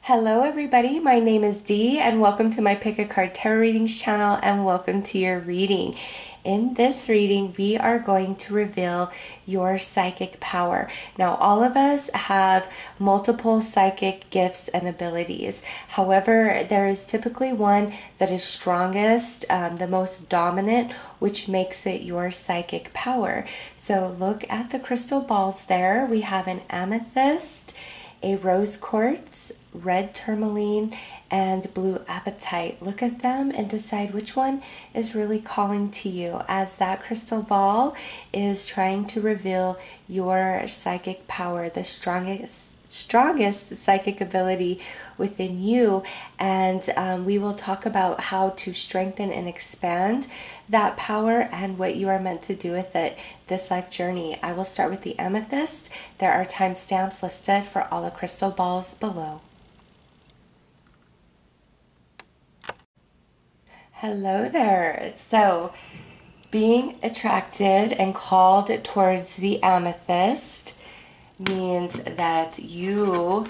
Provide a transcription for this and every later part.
Hello everybody, my name is Dee and welcome to my Pick a Card Tarot Readings channel and welcome to your reading. In this reading, we are going to reveal your psychic power. Now, all of us have multiple psychic gifts and abilities. However, there is typically one that is strongest, the most dominant, which makes it your psychic power. So look at the crystal balls there. We have an amethyst, a rose quartz, red tourmaline, and blue apatite. Look at them and decide which one is really calling to you, as that crystal ball is trying to reveal your psychic power, the strongest psychic ability within you. And we will talk about how to strengthen and expand that power and what you are meant to do with it this life journey. I will start with the amethyst. There are timestamps listed for all the crystal balls below. Hello there. So, being attracted and called towards the amethyst means that your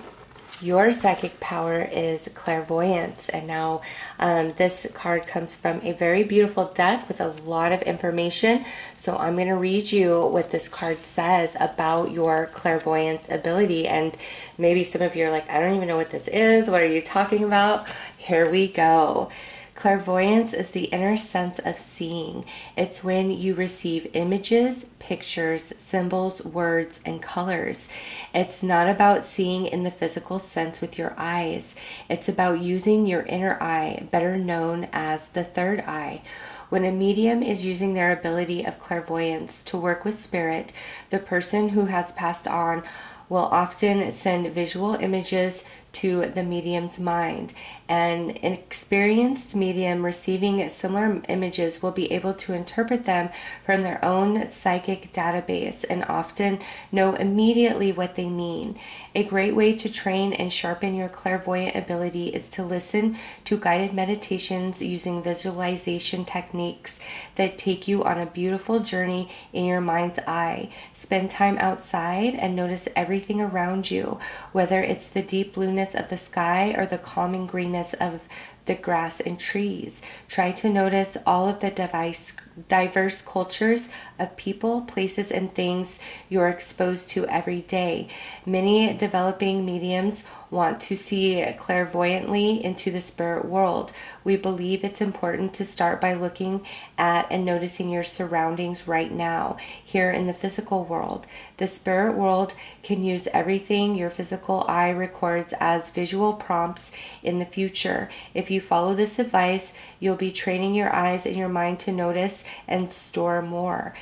psychic power is clairvoyance. And now this card comes from a very beautiful deck with a lot of information. So I'm going to read you what this card says about your clairvoyance ability. And maybe some of you are like, I don't even know what this is. What are you talking about? Here we go. Clairvoyance is the inner sense of seeing. It's when you receive images, pictures, symbols, words, and colors. It's not about seeing in the physical sense with your eyes. It's about using your inner eye, better known as the third eye. When a medium is using their ability of clairvoyance to work with spirit, the person who has passed on will often send visual images to the medium's mind. And an experienced medium receiving similar images will be able to interpret them from their own psychic database and often know immediately what they mean. A great way to train and sharpen your clairvoyant ability is to listen to guided meditations using visualization techniques that take you on a beautiful journey in your mind's eye. Spend time outside and notice everything around you, whether it's the deep blueness of the sky or the calming greenness of the grass and trees. Try to notice all of the diverse cultures of people, places, and things you're exposed to every day. Many developing mediums want to see clairvoyantly into the spirit world. We believe it's important to start by looking at and noticing your surroundings right now, here in the physical world. The spirit world can use everything your physical eye records as visual prompts in the future. If you follow this advice, you'll be training your eyes and your mind to notice and store more.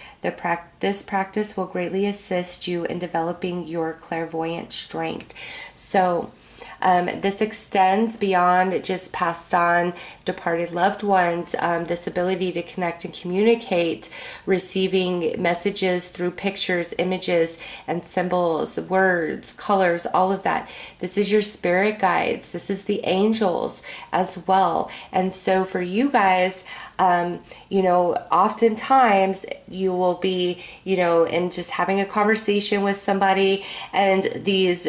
This practice will greatly assist you in developing your clairvoyant strength. So, this extends beyond just passed on departed loved ones. This ability to connect and communicate, receiving messages through pictures, images, and symbols, words, colors, all of that. This is your spirit guides. This is the angels as well. And so for you guys, oftentimes you will be, in just having a conversation with somebody, and these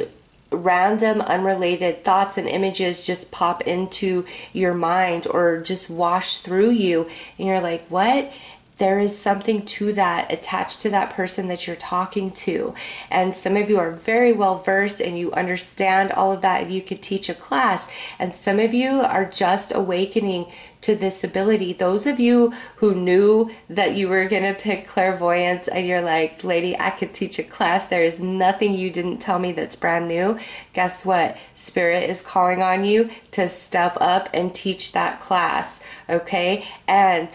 random unrelated thoughts and images just pop into your mind or just wash through you, and you're like, what? There is something to that, attached to that person that you're talking to. And some of you are very well versed and you understand all of that and you could teach a class. And some of you are just awakening to this ability. Those of you who knew that you were going to pick clairvoyance and you're like, lady, I could teach a class. There is nothing you didn't tell me that's brand new. Guess what? Spirit is calling on you to step up and teach that class. Okay? And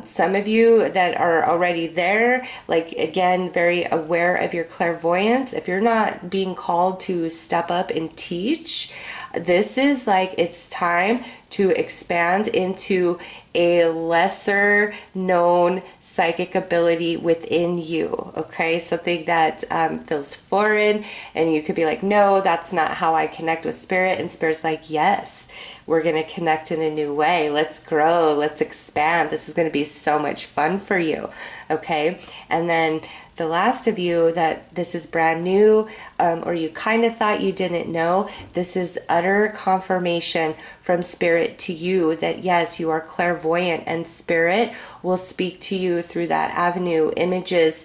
some of you that are already there, like, again, very aware of your clairvoyance, if you're not being called to step up and teach, this is like, it's time to expand into a lesser known psychic ability within you, okay? Something that feels foreign, and you could be like, no, that's not how I connect with spirit. And spirit's like, yes, we're going to connect in a new way. Let's grow. Let's expand. This is going to be so much fun for you, okay? And then the last of you that this is brand new, or you kind of thought you didn't know, this is utter confirmation from Spirit to you that yes, you are clairvoyant, and Spirit will speak to you through that avenue, images,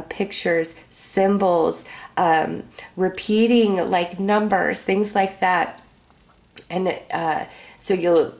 pictures, symbols, repeating like numbers, things like that. And so you'll,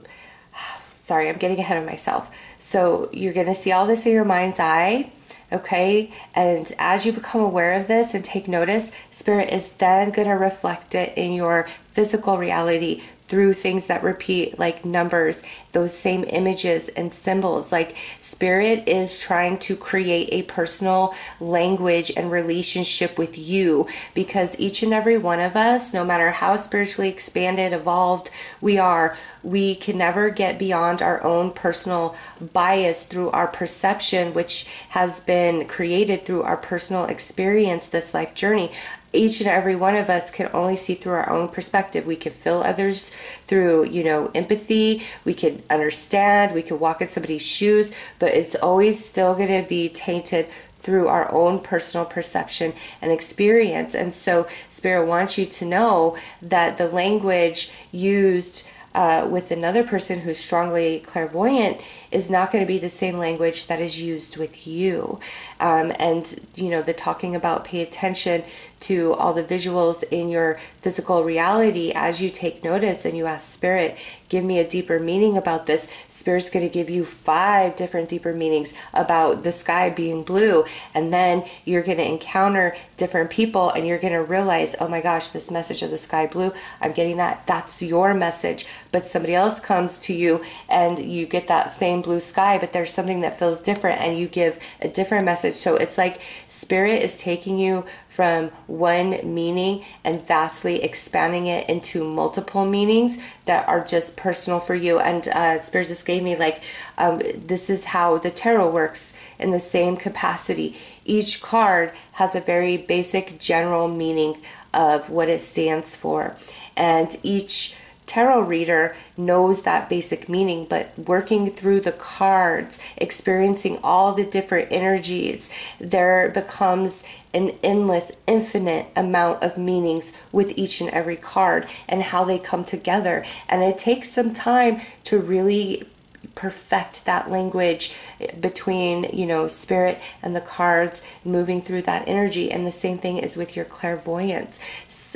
sorry, I'm getting ahead of myself. So you're going to see all this in your mind's eye, okay? And as you become aware of this and take notice, Spirit is then going to reflect it in your physical reality through things that repeat, like numbers, those same images and symbols. Like Spirit is trying to create a personal language and relationship with you, because each and every one of us, no matter how spiritually expanded, evolved we are, we can never get beyond our own personal bias through our perception, which has been created through our personal experience, this life journey. Each and every one of us can only see through our own perspective. We can feel others through, empathy. We can understand. We can walk in somebody's shoes, but it's always still going to be tainted through our own personal perception and experience. And so Spirit wants you to know that the language used with another person who's strongly clairvoyant is not going to be the same language that is used with you. And the talking about pay attention to all the visuals in your physical reality as you take notice and you ask Spirit, give me a deeper meaning about this. Spirit's going to give you 5 different deeper meanings about the sky being blue. And then you're going to encounter different people and you're going to realize, oh my gosh, this message of the sky blue, I'm getting that. That's your message. But somebody else comes to you and you get that same blue sky, but there's something that feels different and you give a different message. So it's like Spirit is taking you from one meaning and vastly expanding it into multiple meanings that are just personal for you. And Spirit just gave me this is how the tarot works in the same capacity. Each card has a very basic general meaning of what it stands for, and each tarot reader knows that basic meaning, but working through the cards, experiencing all the different energies, there becomes an endless, infinite amount of meanings with each and every card and how they come together. And it takes some time to really perfect that language between Spirit and the cards, moving through that energy. And the same thing is with your clairvoyance.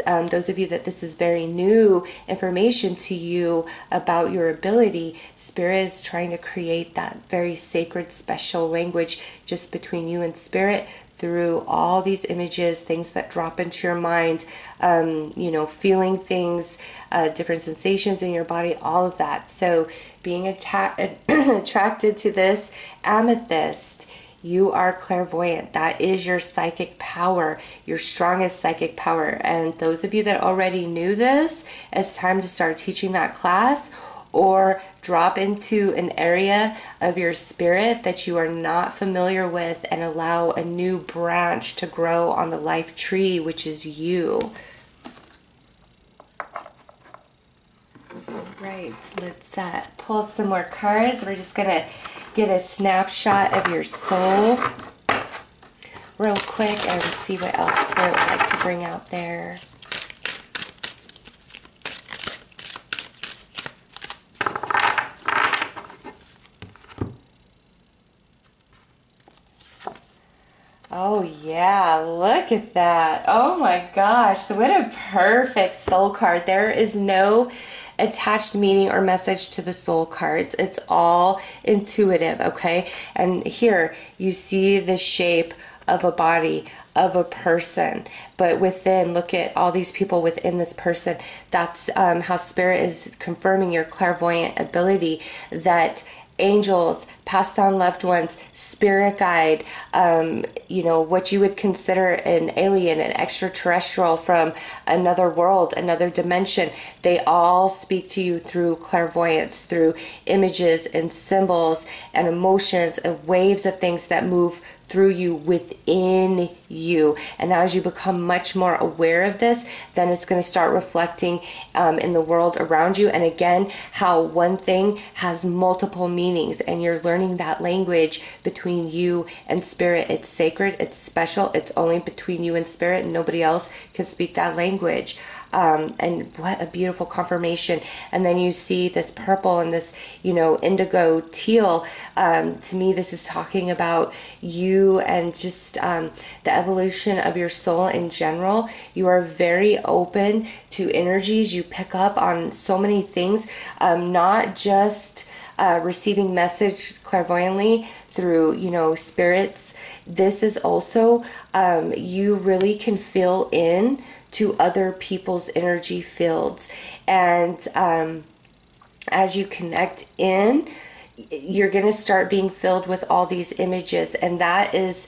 Those of you that this is very new information to you about your ability, Spirit is trying to create that very sacred, special language just between you and Spirit through all these images, things that drop into your mind, feeling things, different sensations in your body, all of that. So being attracted to this amethyst, you are clairvoyant. That is your psychic power, your strongest psychic power. And those of you that already knew this, it's time to start teaching that class, or drop into an area of your spirit that you are not familiar with and allow a new branch to grow on the life tree, which is you. All right, let's pull some more cards. We're just going to get a snapshot of your soul real quick and see what else Spirit would like to bring out there. Oh yeah, look at that. Oh my gosh, what a perfect soul card. There is no attached meaning or message to the soul cards. It's all intuitive, okay? And here you see the shape of a body, of a person, but within, look at all these people within this person. That's how Spirit is confirming your clairvoyant ability, that angels, passed on loved ones, spirit guide, what you would consider an alien, an extraterrestrial from another world, another dimension, they all speak to you through clairvoyance, through images and symbols and emotions and waves of things that move through you, within you. And as you become much more aware of this, then it's going to start reflecting in the world around you. And again, how one thing has multiple meanings, and you're learning that language between you and spirit. It's sacred, it's special, it's only between you and spirit, and nobody else can speak that language. And what a beautiful confirmation. And then you see this purple and this, indigo teal. To me, this is talking about you and just the evolution of your soul in general. You are very open to energies. You pick up on so many things, not just receiving message clairvoyantly through, spirits. This is also, you really can feel in to other people's energy fields. And as you connect in, you're going to start being filled with all these images. And that is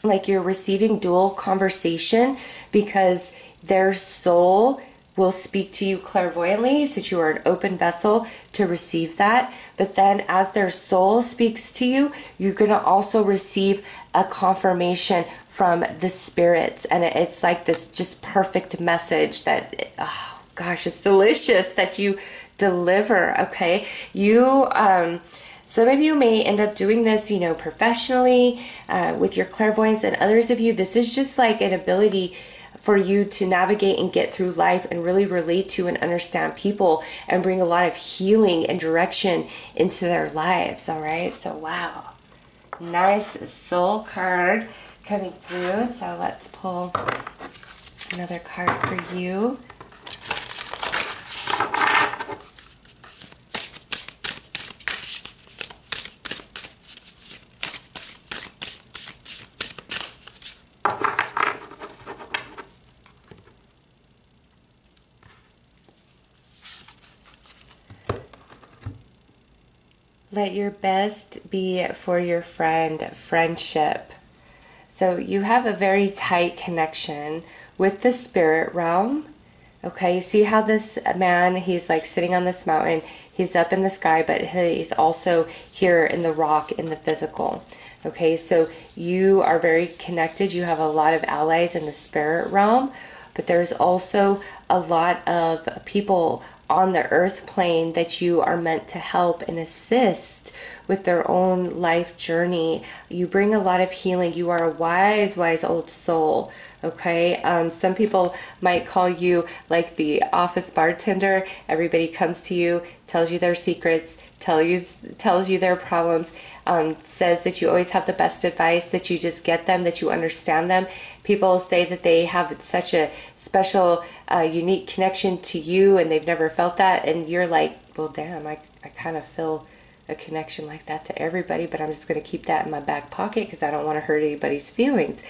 like you're receiving dual conversation, because their soul will speak to you clairvoyantly, since you are an open vessel to receive that. But then as their soul speaks to you, you're going to also receive a confirmation from the spirits. And it's like this just perfect message that, oh gosh, it's delicious that you deliver. Okay. Some of you may end up doing this, professionally, with your clairvoyance, and others of you, this is just like an ability for you to navigate and get through life and really relate to and understand people and bring a lot of healing and direction into their lives. All right. So, wow. Nice soul card coming through. So let's pull another card for you. Let your best be for your friend, friendship. So you have a very tight connection with the spirit realm. Okay, you see how this man, he's like sitting on this mountain, he's up in the sky, but he's also here in the rock, in the physical. Okay, so you are very connected. You have a lot of allies in the spirit realm, but there's also a lot of people on the earth plane that you are meant to help and assist with their own life journey. You bring a lot of healing. You are a wise, wise old soul. Okay. Some people might call you like the office bartender. Everybody comes to you, tells you their secrets, tells you their problems, says that you always have the best advice, that you just get them, that you understand them. People say that they have such a special, unique connection to you, and they've never felt that. And you're like, well, damn, I kind of feel a connection like that to everybody, but I'm just going to keep that in my back pocket because I don't want to hurt anybody's feelings.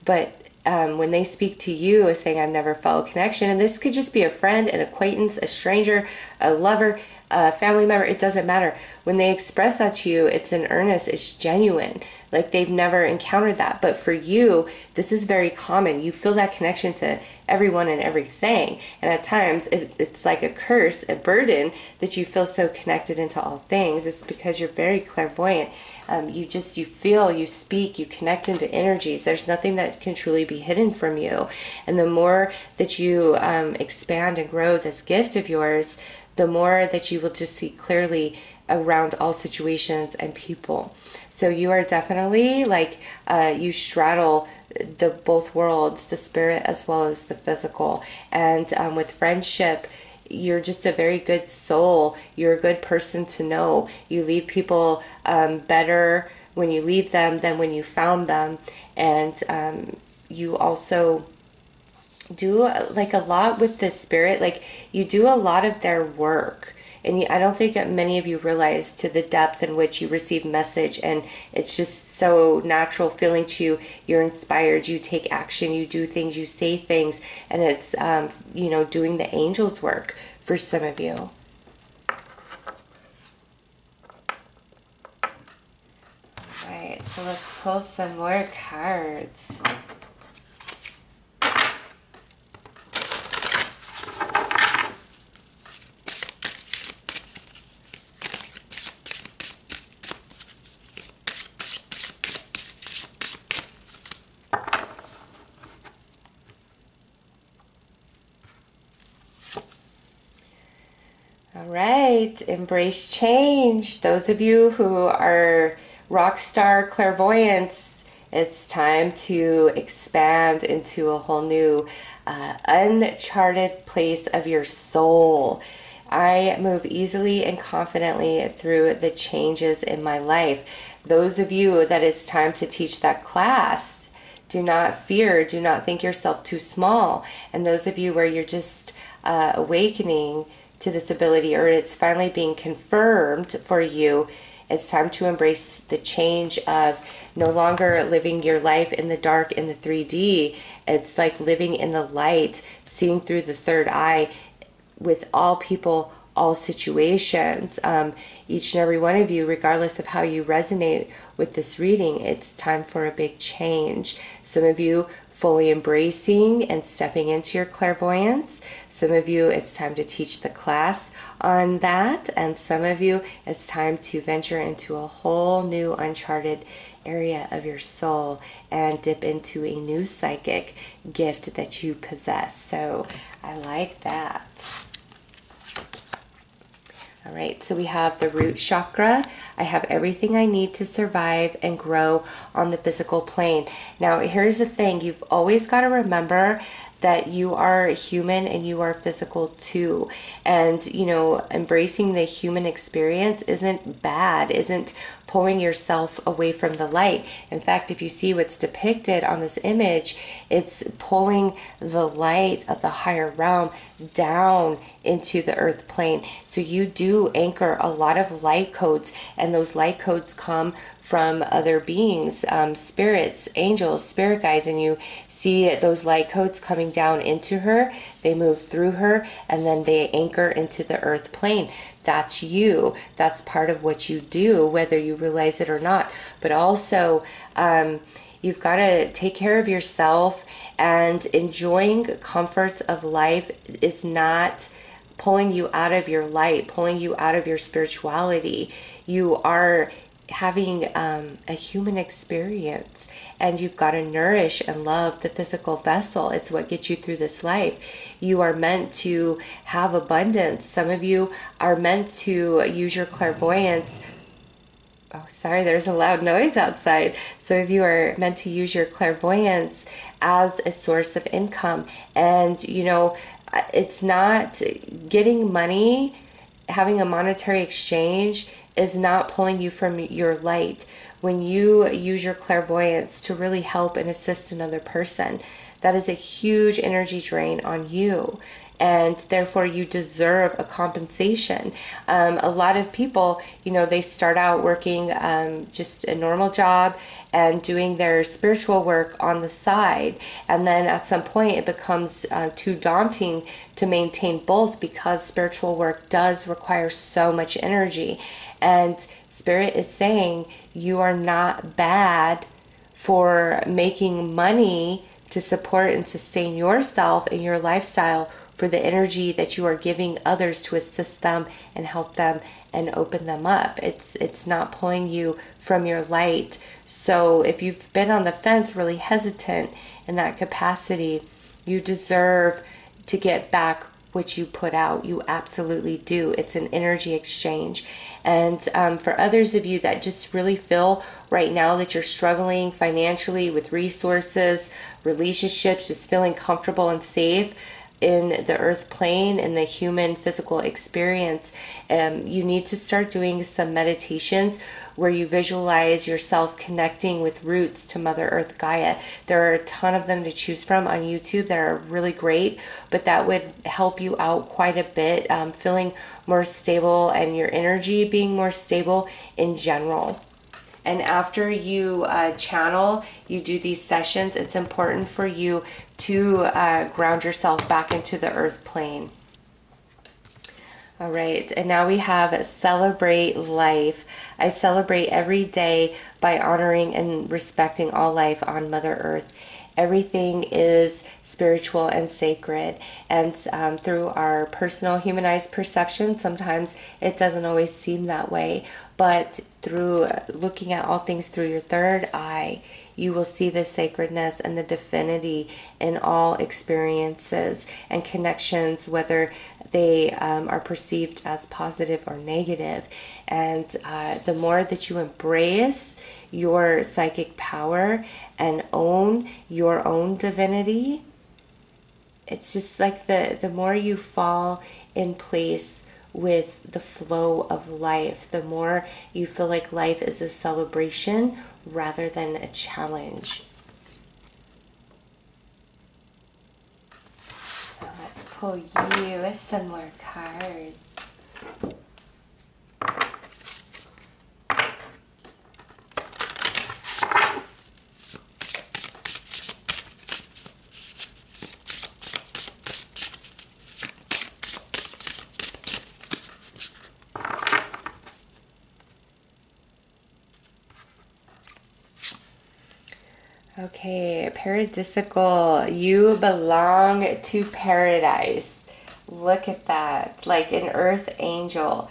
But when they speak to you as saying, I've never felt a connection, and this could just be a friend, an acquaintance, a stranger, a lover, a family member, it doesn't matter. When they express that to you, it's an earnest, it's genuine. Like they've never encountered that. But for you, this is very common. You feel that connection to everyone and everything. And at times, it's like a curse, a burden that you feel so connected into all things. It's because you're very clairvoyant. You feel, you speak, you connect into energies. There's nothing that can truly be hidden from you. And the more that you expand and grow this gift of yours, the more that you will just see clearly around all situations and people. So you are definitely like, you straddle the both worlds, the spirit as well as the physical. And with friendship, you're just a very good soul. You're a good person to know. You leave people better when you leave them than when you found them. And you also do like a lot with the spirit. Like you do a lot of their work. And I don't think that many of you realize to the depth in which you receive message, and it's just so natural feeling to you. You're inspired, you take action, you do things, you say things, and it's, doing the angel's work for some of you. All right, so let's pull some more cards. All right, embrace change. Those of you who are rock star clairvoyants, it's time to expand into a whole new, uncharted place of your soul. I move easily and confidently through the changes in my life. Those of you that it's time to teach that class, do not fear, do not think yourself too small. And those of you where you're just awakening to this ability, or it's finally being confirmed for you, it's time to embrace the change of no longer living your life in the dark in the 3D. It's like living in the light, seeing through the third eye with all people, all situations. Each and every one of you, regardless of how you resonate with this reading, it's time for a big change. Some of you fully embracing and stepping into your clairvoyance. Some of you, it's time to teach the class on that. And some of you, it's time to venture into a whole new uncharted area of your soul and dip into a new psychic gift that you possess. So I like that. All right, so we have the root chakra. I have everything I need to survive and grow on the physical plane. Now, here's the thing. You've always got to remember that you are human and you are physical too. And, you know, embracing the human experience isn't bad, isn't pulling yourself away from the light. In fact, if you see what's depicted on this image, it's pulling the light of the higher realm down into the earth plane. So you do anchor a lot of light codes, and those light codes come from other beings, spirits, angels, spirit guides, and you see those light codes coming down into her. They move through her, and then they anchor into the earth plane. That's you. That's part of what you do, whether you realize it or not. But also, you've got to take care of yourself, and enjoying comforts of life is not pulling you out of your light, pulling you out of your spirituality. You are having a human experience, and you've got to nourish and love the physical vessel. It's what gets you through this life. You are meant to have abundance. Some of you are meant to use your clairvoyance. Oh, sorry, there's a loud noise outside. Some of you are meant to use your clairvoyance as a source of income. And, you know, it's not getting money, having a monetary exchange is not pulling you from your light. When you use your clairvoyance to really help and assist another person, that is a huge energy drain on you. And therefore you deserve a compensation. A lot of people, you know, they start out working just a normal job and doing their spiritual work on the side. And then at some point it becomes too daunting to maintain both, because spiritual work does require so much energy. And Spirit is saying you are not bad for making money to support and sustain yourself and your lifestyle, for the energy that you are giving others to assist them and help them and open them up. It's not pulling you from your light. So if you've been on the fence, really hesitant in that capacity, you deserve to get back what you put out. You absolutely do. It's an energy exchange. And for others of you that just really feel right now that you're struggling financially with resources, relationships, just feeling comfortable and safe in the earth plane, in the human physical experience, you need to start doing some meditations where you visualize yourself connecting with roots to Mother Earth Gaia. There are a ton of them to choose from on YouTube that are really great, but that would help you out quite a bit, feeling more stable and your energy being more stable in general. And after you channel, you do these sessions, it's important for you to ground yourself back into the earth plane. All right, and now we have celebrate life. I celebrate every day by honoring and respecting all life on Mother Earth. Everything is spiritual and sacred, and through our personal humanized perception, sometimes it doesn't always seem that way, but through looking at all things through your third eye, you will see the sacredness and the divinity in all experiences and connections, whether they are perceived as positive or negative. And the more that you embrace your psychic power and own your own divinity, it's just like the more you fall in place with the flow of life, the more you feel like life is a celebration rather than a challenge. So let's pull you some more cards. Okay, paradisical. You belong to paradise. Look at that, like an earth angel.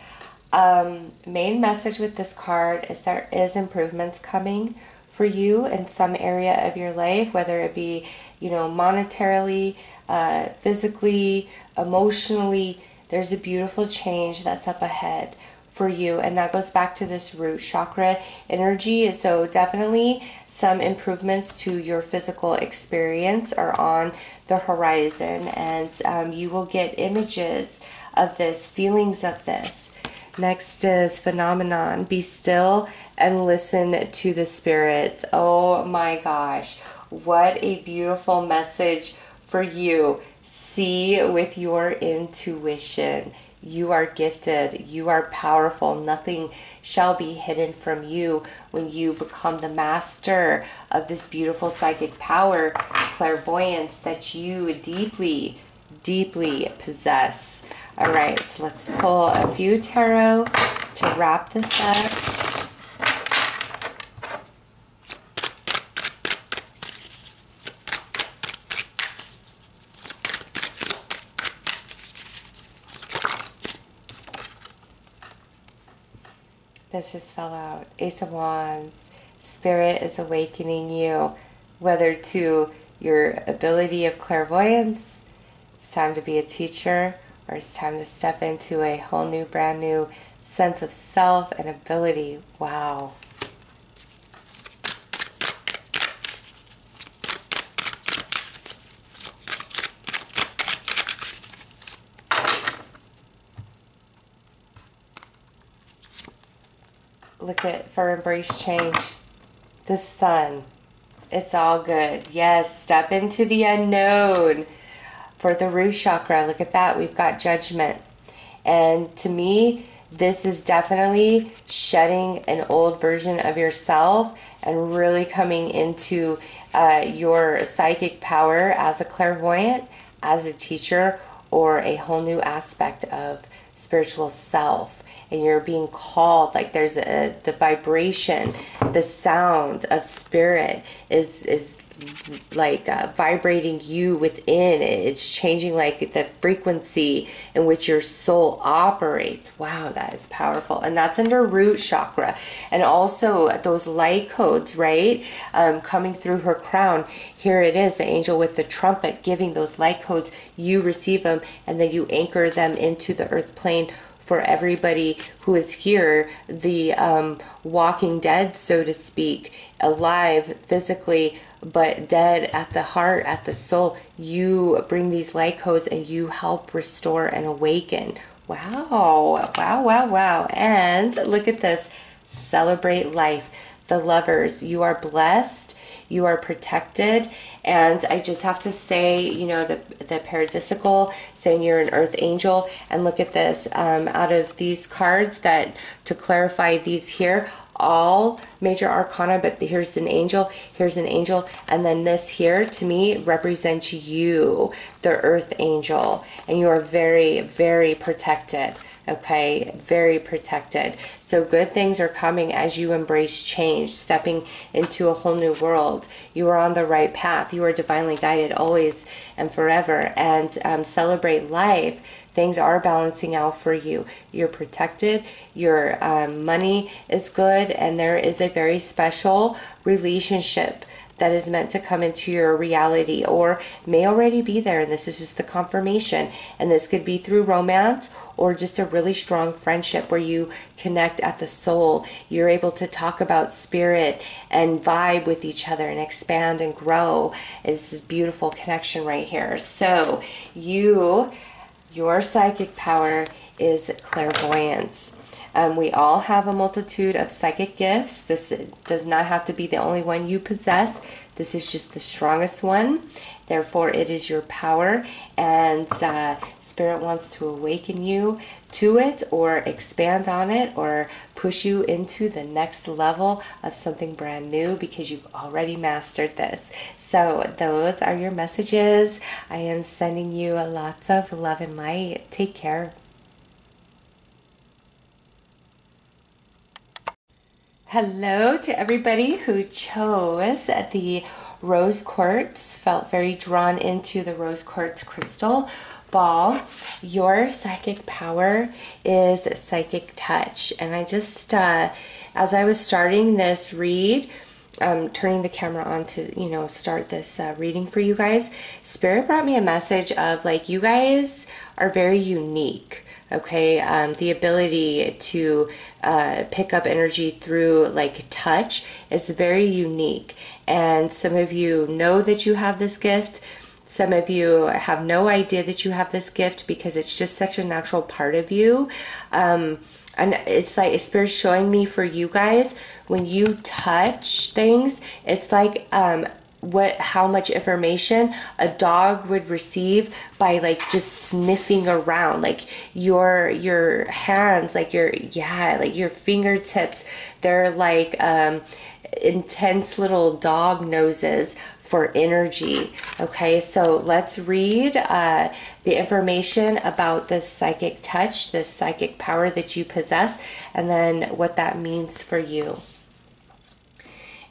Main message with this card is there is improvements coming for you in some area of your life, whether it be, monetarily, physically, emotionally. There's a beautiful change that's up ahead for you, and that goes back to this root chakra energy. So definitely some improvements to your physical experience are on the horizon, and you will get images of this, feelings of this. Next is phenomenon. Be still and listen to the spirits. Oh my gosh, what a beautiful message for you. See with your intuition. You are gifted. You are powerful. Nothing shall be hidden from you when you become the master of this beautiful psychic power, clairvoyance that you deeply, deeply possess. All right, let's pull a few tarot to wrap this up. This just fell out. Ace of Wands. Spirit is awakening you, whether to your ability of clairvoyance, it's time to be a teacher, or it's time to step into a whole new, brand new sense of self and ability. Wow. Look at, for embrace change, the sun. It's all good. Yes, step into the unknown. For the root chakra, look at that. We've got judgment. And to me, this is definitely shedding an old version of yourself and really coming into your psychic power as a clairvoyant, as a teacher, or a whole new aspect of spiritual self. And you're being called, like there's the vibration, the sound of spirit is like vibrating you within. It's changing like the frequency in which your soul operates. Wow, that is powerful. And that's under root chakra. And also those light codes, right? Coming through her crown. Here it is, the angel with the trumpet giving those light codes. You receive them and then you anchor them into the earth plane. For everybody who is here, the walking dead, so to speak, alive physically, but dead at the heart, at the soul, you bring these light codes and you help restore and awaken. Wow, wow, wow, wow. And look at this. Celebrate life. The lovers, you are blessed. You are protected. And I just have to say, the paradisical, saying you're an earth angel. And look at this, out of these cards, that to clarify these here, all major arcana, but here's an angel, and then this here to me represents you, the earth angel, and you are very, very protected. Okay, very protected. So good things are coming as you embrace change, stepping into a whole new world. You are on the right path. You are divinely guided always and forever. And celebrate life. Things are balancing out for you. You're protected. Your money is good. And there is a very special relationship that is meant to come into your reality or may already be there. And this is just the confirmation. And this could be through romance or just a really strong friendship where you connect at the soul. You're able to talk about spirit and vibe with each other and expand and grow. It's this beautiful connection right here. So your psychic power is clairvoyance. We all have a multitude of psychic gifts. This does not have to be the only one you possess. This is just the strongest one. Therefore, it is your power, and Spirit wants to awaken you to it or expand on it or push you into the next level of something brand new because you've already mastered this. So those are your messages. I am sending you lots of love and light. Take care. Hello to everybody who chose the Rose Quartz, felt very drawn into the Rose Quartz crystal ball. Your psychic power is psychic touch. And I just, as I was starting this read, turning the camera on to, start this reading for you guys, Spirit brought me a message of like, you guys are very unique. Okay, the ability to pick up energy through like touch is very unique. And some of you know that you have this gift. Some of you have no idea that you have this gift because it's just such a natural part of you. And it's like Spirit's showing me for you guys, when you touch things, it's like how much information a dog would receive by like just sniffing around, like your hands, like your fingertips, they're like intense little dog noses for energy. Okay, so let's read the information about this psychic touch, this psychic power that you possess, and then what that means for you.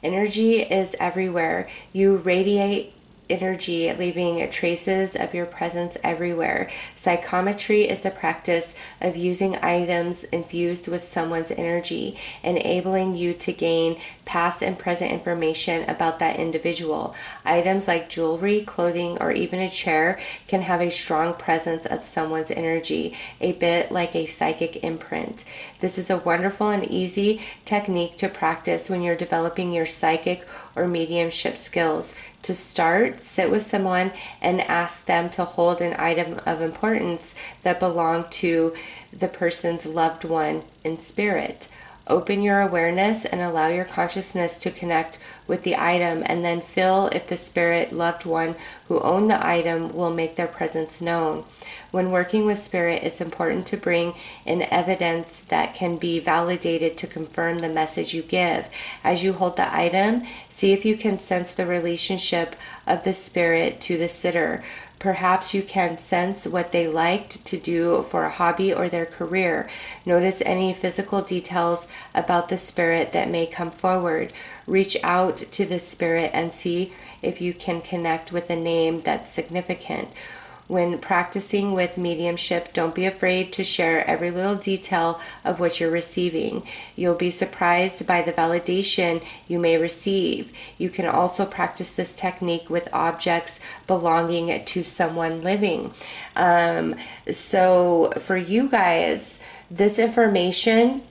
Energy is everywhere. You radiate energy, leaving traces of your presence everywhere. Psychometry is the practice of using items infused with someone's energy, enabling you to gain past and present information about that individual. Items like jewelry, clothing, or even a chair can have a strong presence of someone's energy, a bit like a psychic imprint. This is a wonderful and easy technique to practice when you're developing your psychic or mediumship skills. To start, sit with someone and ask them to hold an item of importance that belonged to the person's loved one in spirit. Open your awareness and allow your consciousness to connect with the item, and then feel if the spirit loved one who owned the item will make their presence known. When working with spirit, it's important to bring in evidence that can be validated to confirm the message you give. As you hold the item, see if you can sense the relationship of the spirit to the sitter. Perhaps you can sense what they liked to do for a hobby or their career. Notice any physical details about the spirit that may come forward. Reach out to the spirit and see if you can connect with a name that's significant. When practicing with mediumship, don't be afraid to share every little detail of what you're receiving. You'll be surprised by the validation you may receive. You can also practice this technique with objects belonging to someone living. So for you guys, this information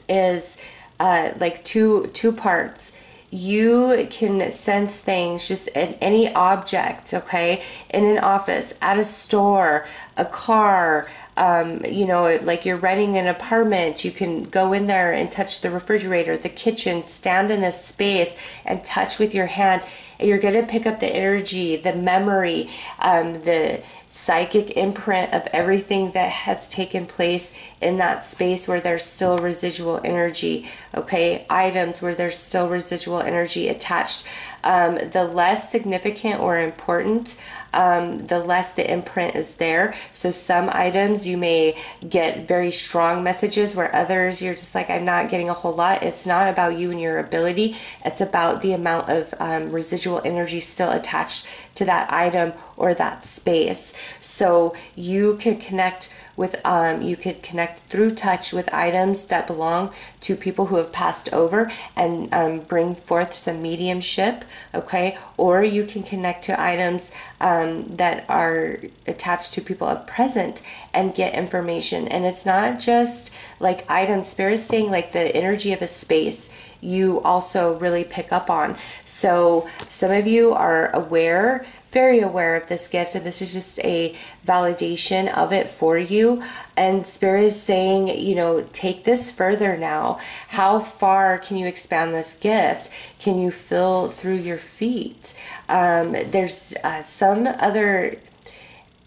is like two parts. You can sense things just in any object, okay? In an office, at a store, a car, like you're renting an apartment, you can go in there and touch the refrigerator, the kitchen, stand in a space and touch with your hand. And you're going to pick up the energy, the memory, the psychic imprint of everything that has taken place in that space where there's still residual energy, okay? Items where there's still residual energy attached. The less significant or important the less the imprint is there. So some items you may get very strong messages, where others you're just like, I'm not getting a whole lot. It's not about you and your ability. It's about the amount of residual energy still attached to that item or that space. So you could connect with you could connect through touch with items that belong to people who have passed over and bring forth some mediumship, okay? Or you can connect to items that are attached to people of present and get information. And it's not just like items. Spirit is saying like the energy of a space you also really pick up on. So some of you are aware, very aware of this gift, and this is just a validation of it for you. And Spirit is saying, you know, take this further now. How far can you expand this gift? Can you feel through your feet? There's some other,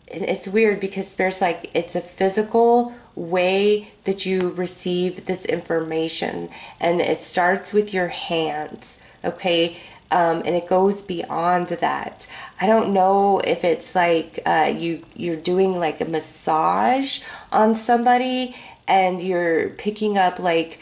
it's weird because Spirit's like, it's a physical way that you receive this information, and it starts with your hands, okay? And it goes beyond that. I don't know if it's like you're doing like a massage on somebody and you're picking up like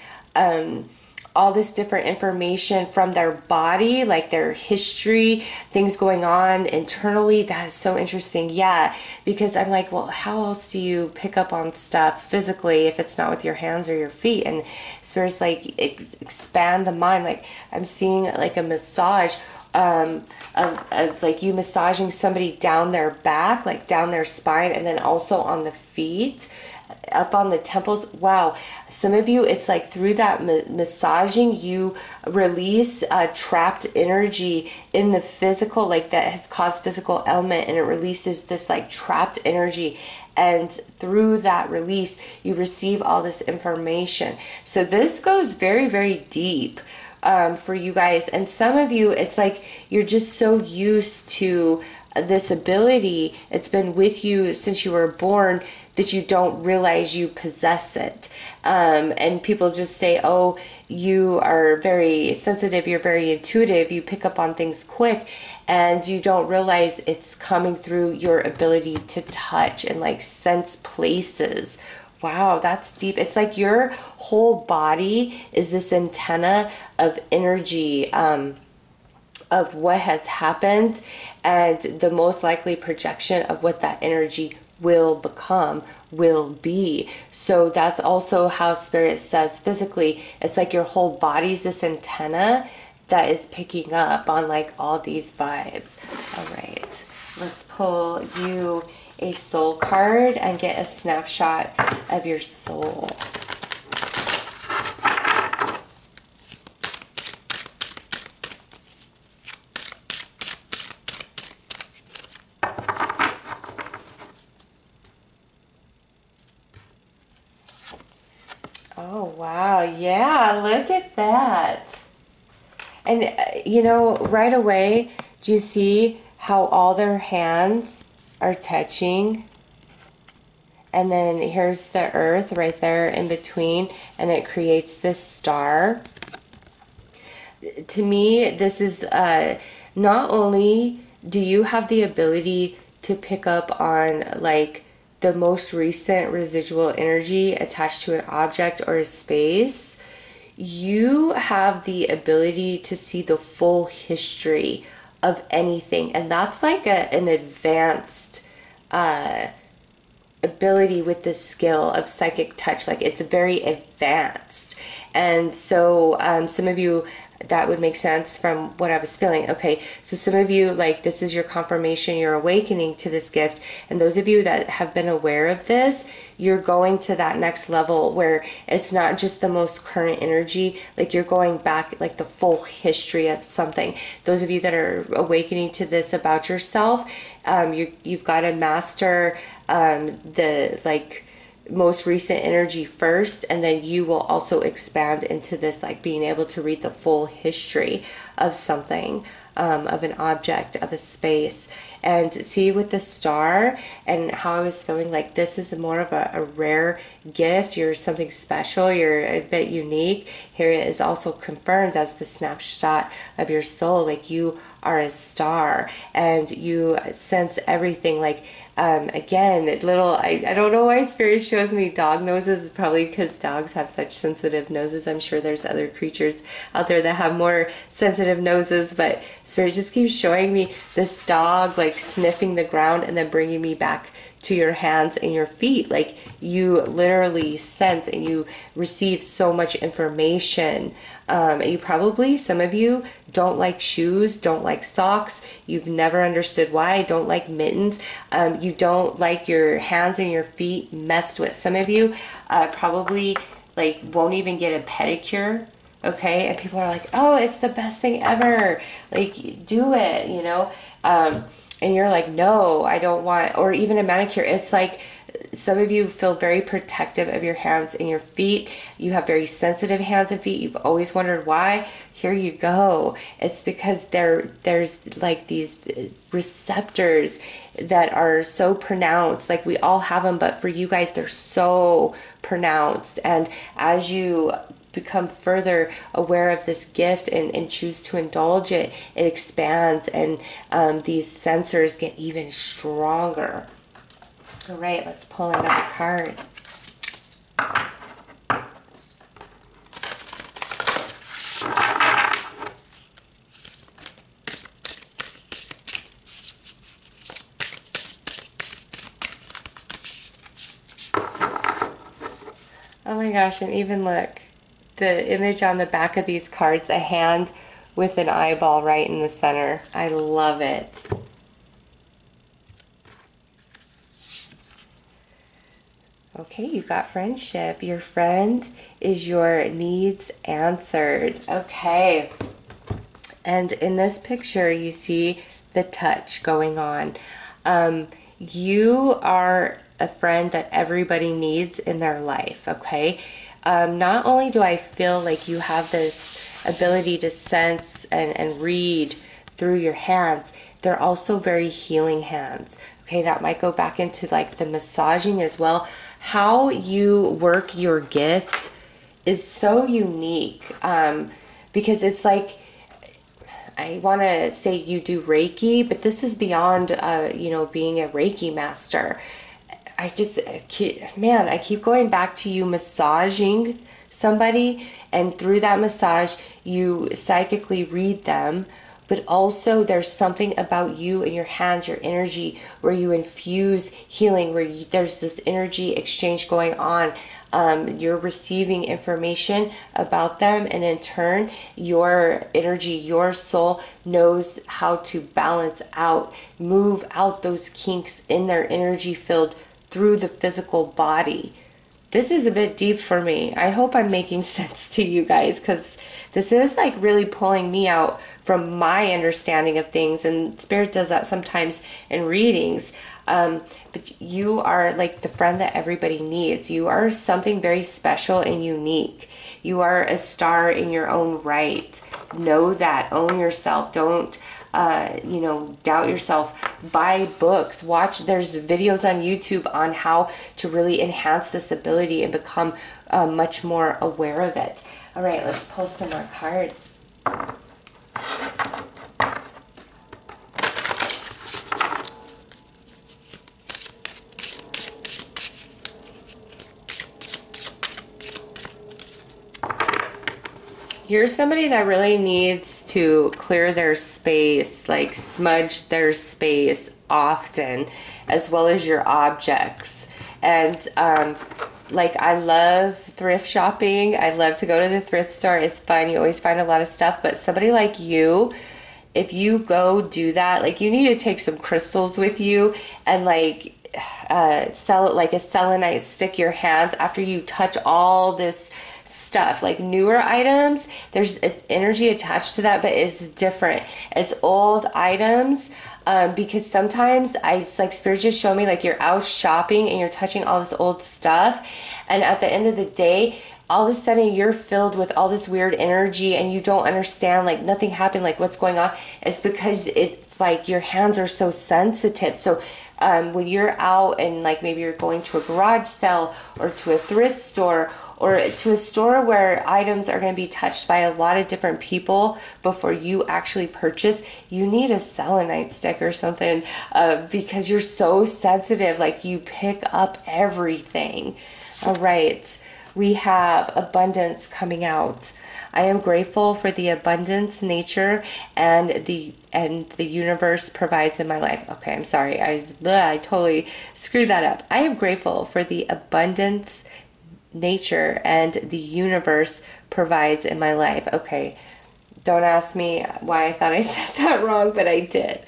all this different information from their body, like their history, things going on internally. That is so interesting. Yeah, because I'm like, well, how else do you pick up on stuff physically if it's not with your hands or your feet? And Spirit's like, expand the mind. Like I'm seeing like a massage of like you massaging somebody down their back, like down their spine, and then also on the feet, up on the temples. Wow. Some of you, it's like through that massaging, you release trapped energy in the physical, like that has caused physical ailment, and it releases this like trapped energy. And through that release, you receive all this information. So this goes very, very deep for you guys. And some of you, it's like you're just so used to this ability. It's been with you since you were born that you don't realize you possess it. And people just say, oh, you are very sensitive, you're very intuitive, you pick up on things quick, and you don't realize it's coming through your ability to touch and like sense places. Wow, that's deep. It's like your whole body is this antenna of energy, of what has happened, and the most likely projection of what that energy will become, will be. So that's also how Spirit says physically, it's like your whole body's this antenna that is picking up on like all these vibes. All right, let's pull you a soul card and get a snapshot of your soul. Oh, wow. Yeah, look at that. And, you know, right away, do you see how all their hands are touching? And then here's the earth right there in between, and it creates this star. To me, this is not only do you have the ability to pick up on like the most recent residual energy attached to an object or a space, you have the ability to see the full history of anything. And that's like an advanced ability with this skill of psychic touch. Like it's very advanced. And so some of you, that would make sense from what I was feeling. Okay, so some of you, like this is your confirmation, you're awakening to this gift. And those of you that have been aware of this, you're going to that next level where it's not just the most current energy, like you're going back like the full history of something. Those of you that are awakening to this about yourself, you've got to master the like most recent energy first, and then you will also expand into this like being able to read the full history of something, of an object, of a space. And see with the star and how I was feeling, like this is more of a rare gift. You're something special, you're a bit unique. Here it is also confirmed as the snapshot of your soul. Like you are a star, and you sense everything. Like, again, I don't know why Spirit shows me dog noses. It's probably because dogs have such sensitive noses. I'm sure there's other creatures out there that have more sensitive noses, but Spirit just keeps showing me this dog like sniffing the ground and then bringing me back to your hands and your feet. Like, you literally sense and you receive so much information. You probably, some of you don't like shoes, don't like socks. You've never understood why. Don't like mittens. You don't like your hands and your feet messed with. Some of you probably like won't even get a pedicure. Okay, and people are like, oh, it's the best thing ever. Like, do it, you know. And you're like, no, I don't want, or even a manicure. It's like, some of you feel very protective of your hands and your feet. You have very sensitive hands and feet. You've always wondered why. Here you go. It's because there's like these receptors that are so pronounced. Like, we all have them, but for you guys, they're so pronounced. And as you become further aware of this gift and choose to indulge it, it expands, and these sensors get even stronger. All right, let's pull another card. Oh my gosh, and even look, the image on the back of these cards, a hand with an eyeball right in the center. I love it. Okay, you got friendship. Your friend is your needs answered. Okay. And in this picture, you see the touch going on. You are a friend that everybody needs in their life, okay? Not only do I feel like you have this ability to sense and read through your hands, they're also very healing hands. Okay, that might go back into like the massaging as well. How you work your gift is so unique, because it's like, I want to say you do Reiki, but this is beyond, you know, being a Reiki master. I keep going back to you massaging somebody, and through that massage, you psychically read them. But also there's something about you and your hands, your energy, where you infuse healing, where there's this energy exchange going on. You're receiving information about them, and in turn, your energy, your soul knows how to balance out, move out those kinks in their energy field through the physical body. This is a bit deep for me. I hope I'm making sense to you guys, because this is like really pulling me out from my understanding of things, and Spirit does that sometimes in readings. But you are like the friend that everybody needs. You are something very special and unique. You are a star in your own right. Know that. Own yourself. Don't doubt yourself. Buy books. Watch. There's videos on YouTube on how to really enhance this ability and become much more aware of it. All right, let's pull some more cards. You're somebody that really needs to clear their space, like smudge their space often, as well as your objects. And like, I love thrift shopping. I love to go to the thrift store. It's fun. You always find a lot of stuff. But somebody like you, if you go do that, like, you need to take some crystals with you and like sell it like a selenite, stick your hands after you touch all this stuff. Like, newer items, there's energy attached to that, but it's different. It's old items. Because sometimes it's like Spirit just showed me, like, you're out shopping and you're touching all this old stuff, and at the end of the day, all of a sudden you're filled with all this weird energy and you don't understand, like, nothing happened, like, what's going on. It's because it's like your hands are so sensitive. So when you're out and like maybe you're going to a garage sale or to a thrift store or to a store where items are going to be touched by a lot of different people before you actually purchase, you need a selenite stick or something, because you're so sensitive, like you pick up everything. All right, we have abundance coming out. I am grateful for the abundance nature and the universe provides in my life. Okay, I'm sorry. I totally screwed that up. I am grateful for the abundance nature and the universe provides in my life. Okay, don't ask me why I thought I said that wrong, but I did.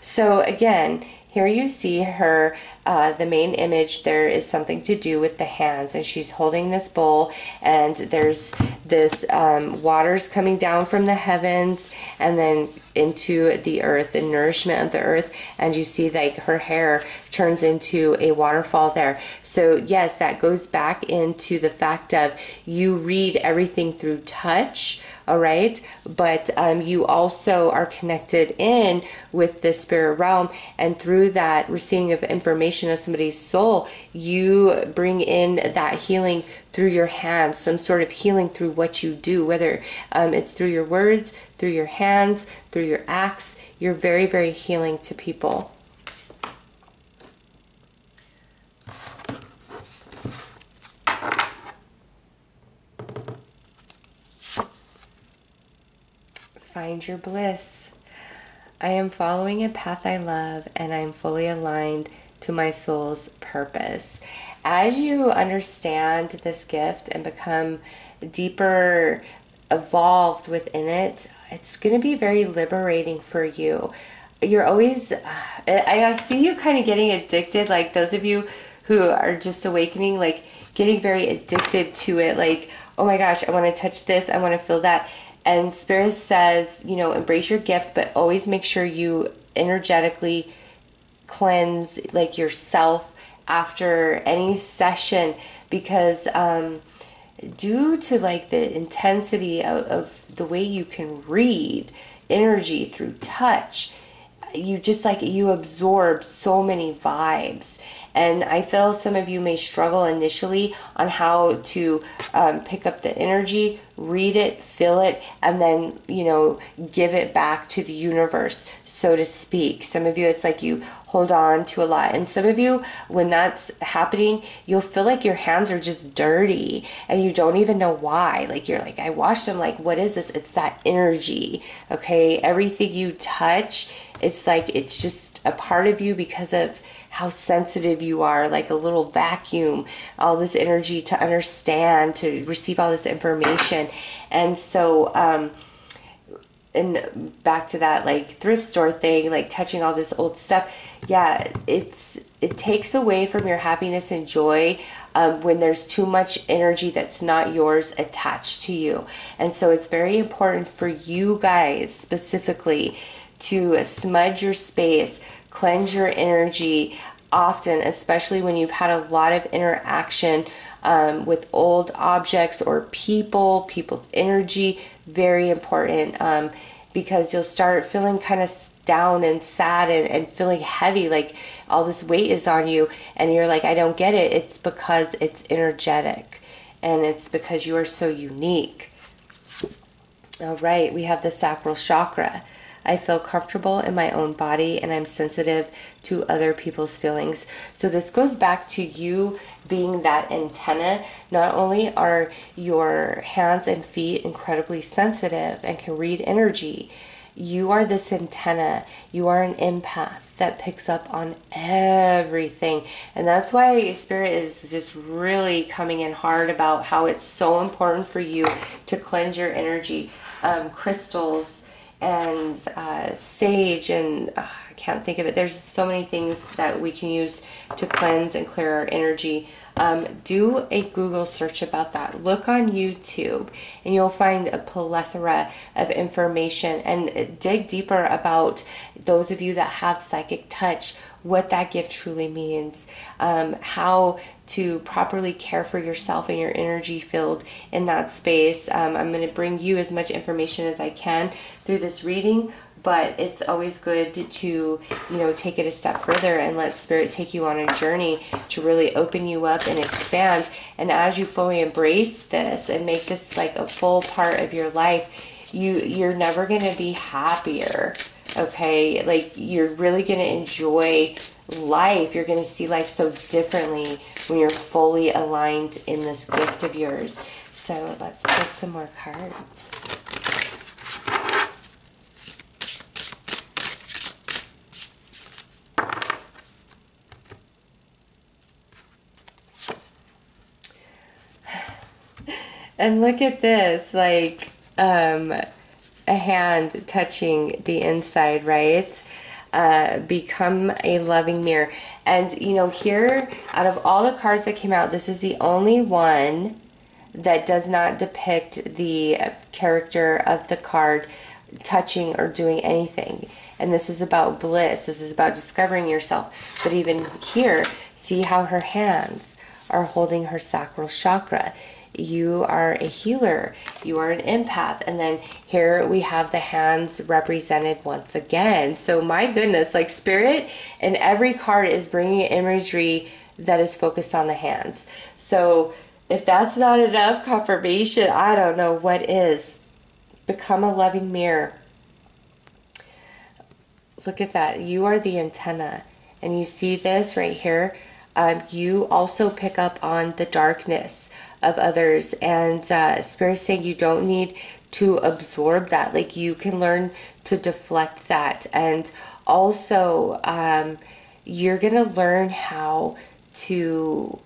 So again, here you see her, the main image there is something to do with the hands, and she's holding this bowl, and there's this waters coming down from the heavens and then into the earth, the nourishment of the earth, and you see like her hair turns into a waterfall there. So yes, that goes back into the fact of you read everything through touch, all right, but you also are connected in with the spirit realm, and through that receiving of information of somebody's soul, you bring in that healing through your hands, some sort of healing through what you do, whether it's through your words, through your hands, through your acts. You're very, very healing to people. Find your bliss. I am following a path I love, and I am fully aligned to my soul's purpose. As you understand this gift and become deeper evolved within it, it's going to be very liberating for you. You're always, I see you kind of getting addicted, like those of you who are just awakening, like getting very addicted to it, like, oh my gosh, I want to touch this, I want to feel that. And Spirit says, you know, embrace your gift, but always make sure you energetically cleanse like yourself after any session, because due to like the intensity of the way you can read energy through touch, you just like you absorb so many vibes. And I feel some of you may struggle initially on how to pick up the energy, read it, feel it, and then, you know, give it back to the universe, so to speak. Some of you, it's like you hold on to a lot. And some of you, when that's happening, you'll feel like your hands are just dirty and you don't even know why. Like you're like, I washed them. Like, what is this? It's that energy. Okay. Everything you touch, it's like, it's just a part of you because of how sensitive you are, like a little vacuum, all this energy to understand, to receive all this information. And so, and back to that like thrift store thing, like touching all this old stuff. Yeah, it takes away from your happiness and joy when there's too much energy that's not yours attached to you. And so it's very important for you guys specifically to smudge your space, cleanse your energy often, especially when you've had a lot of interaction with old objects or people's energy. Very important, because you'll start feeling kind of down and sad and feeling heavy, like all this weight is on you, and you're like, I don't get it. It's because it's energetic, and it's because you are so unique. All right, we have the sacral chakra. I feel comfortable in my own body, and I'm sensitive to other people's feelings. So this goes back to you being that antenna. Not only are your hands and feet incredibly sensitive and can read energy, you are this antenna. You are an empath that picks up on everything. And that's why Spirit is just really coming in hard about how it's so important for you to cleanse your energy. Crystals and sage, and I can't think of it. There's so many things that we can use to cleanse and clear our energy. Do a Google search about that. Look on YouTube and you'll find a plethora of information, and dig deeper about those of you that have psychic touch, what that gift truly means, how to properly care for yourself and your energy field in that space. I'm going to bring you as much information as I can through this reading, but it's always good to, you know, take it a step further and let Spirit take you on a journey to really open you up and expand. And as you fully embrace this and make this like a full part of your life, you're never going to be happier. Okay, like you're really going to enjoy life. You're going to see life so differently when you're fully aligned in this gift of yours. So let's pull some more cards. And look at this, like a hand touching the inside, right? Become a loving mirror. And you know, here, out of all the cards that came out, this is the only one that does not depict the character of the card touching or doing anything. And this is about bliss. This is about discovering yourself. But even here, see how her hands are holding her sacral chakra. You are a healer. You are an empath. And then here we have the hands represented once again. So my goodness, like Spirit and every card is bringing imagery that is focused on the hands. So if that's not enough confirmation, I don't know what is. Become a loving mirror. Look at that. You are the antenna. And you see this right here. You also pick up on the darkness of others, and Spirit saying you don't need to absorb that. Like you can learn to deflect that. And also you're gonna learn how to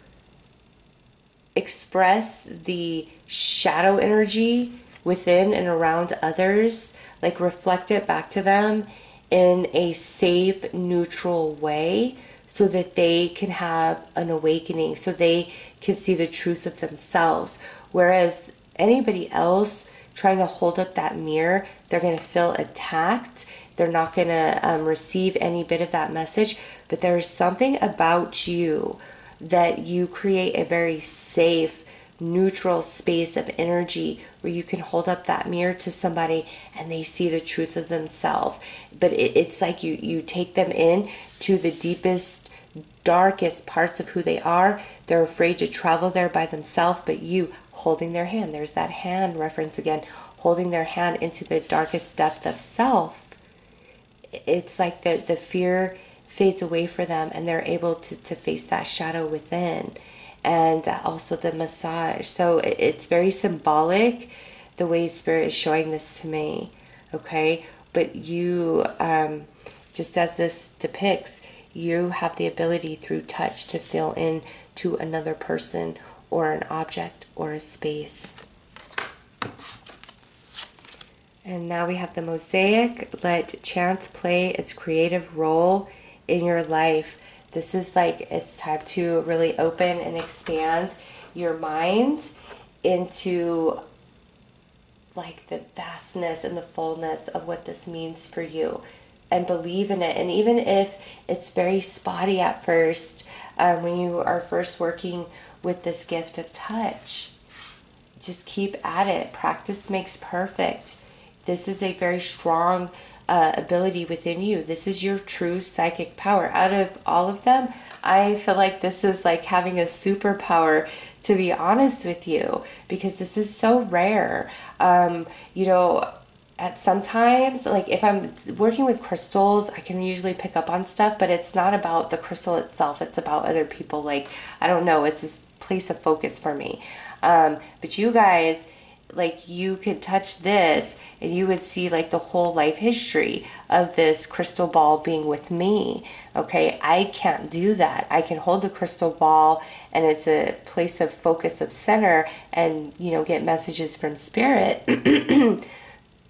express the shadow energy within and around others, like reflect it back to them in a safe, neutral way, so that they can have an awakening, so they can see the truth of themselves. Whereas anybody else trying to hold up that mirror, they're going to feel attacked. They're not going to receive any bit of that message. But there's something about you that you create a very safe, neutral space of energy where you can hold up that mirror to somebody and they see the truth of themselves. But it's like you take them in to the deepest, darkest parts of who they are. They're afraid to travel there by themselves, but you holding their hand, there's that hand reference again, holding their hand into the darkest depth of self. It's like the fear fades away for them and they're able to face that shadow within. And also the massage. So it's very symbolic the way Spirit is showing this to me. Okay, but you, just as this depicts, you have the ability through touch to feel in to another person or an object or a space. And now we have the mosaic. Let chance play its creative role in your life. This is like, it's time to really open and expand your mind into like the vastness and the fullness of what this means for you, and believe in it. And even if it's very spotty at first, when you are first working with this gift of touch, just keep at it. Practice makes perfect. This is a very strong ability within you. This is your true psychic power. Out of all of them, I feel like this is like having a superpower, to be honest with you, because this is so rare. You know, at sometimes, like if I'm working with crystals, I can usually pick up on stuff, but it's not about the crystal itself. It's about other people. Like, I don't know, it's this place of focus for me. But you guys, like, you could touch this and you would see like the whole life history of this crystal ball being with me. Okay, I can't do that. I can hold the crystal ball and it's a place of focus, of center, and, you know, get messages from Spirit.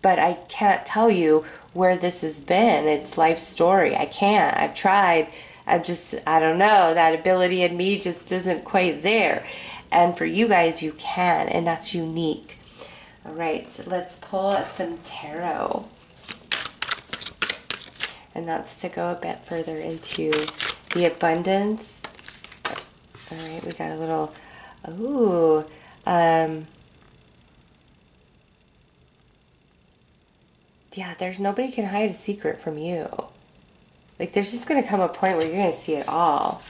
But I can't tell you where this has been. It's life story. I can't. I've tried. I don't know. That ability in me just isn't quite there. And for you guys, you can, and that's unique. All right, so let's pull some tarot. And that's to go a bit further into the abundance All right, we got a little, ooh, yeah, there's nobody can hide a secret from you. Like, there's just going to come a point where you're going to see it all.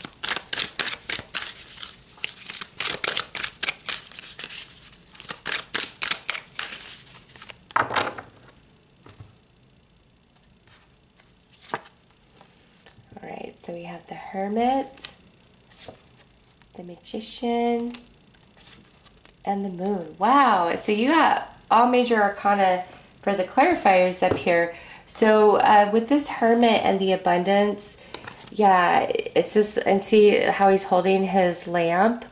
All right, so we have the Hermit, the Magician, and the Moon. Wow, so you got all major arcana for the clarifiers up here. So with this Hermit and the Abundance, yeah, it's just, and see how he's holding his lamp.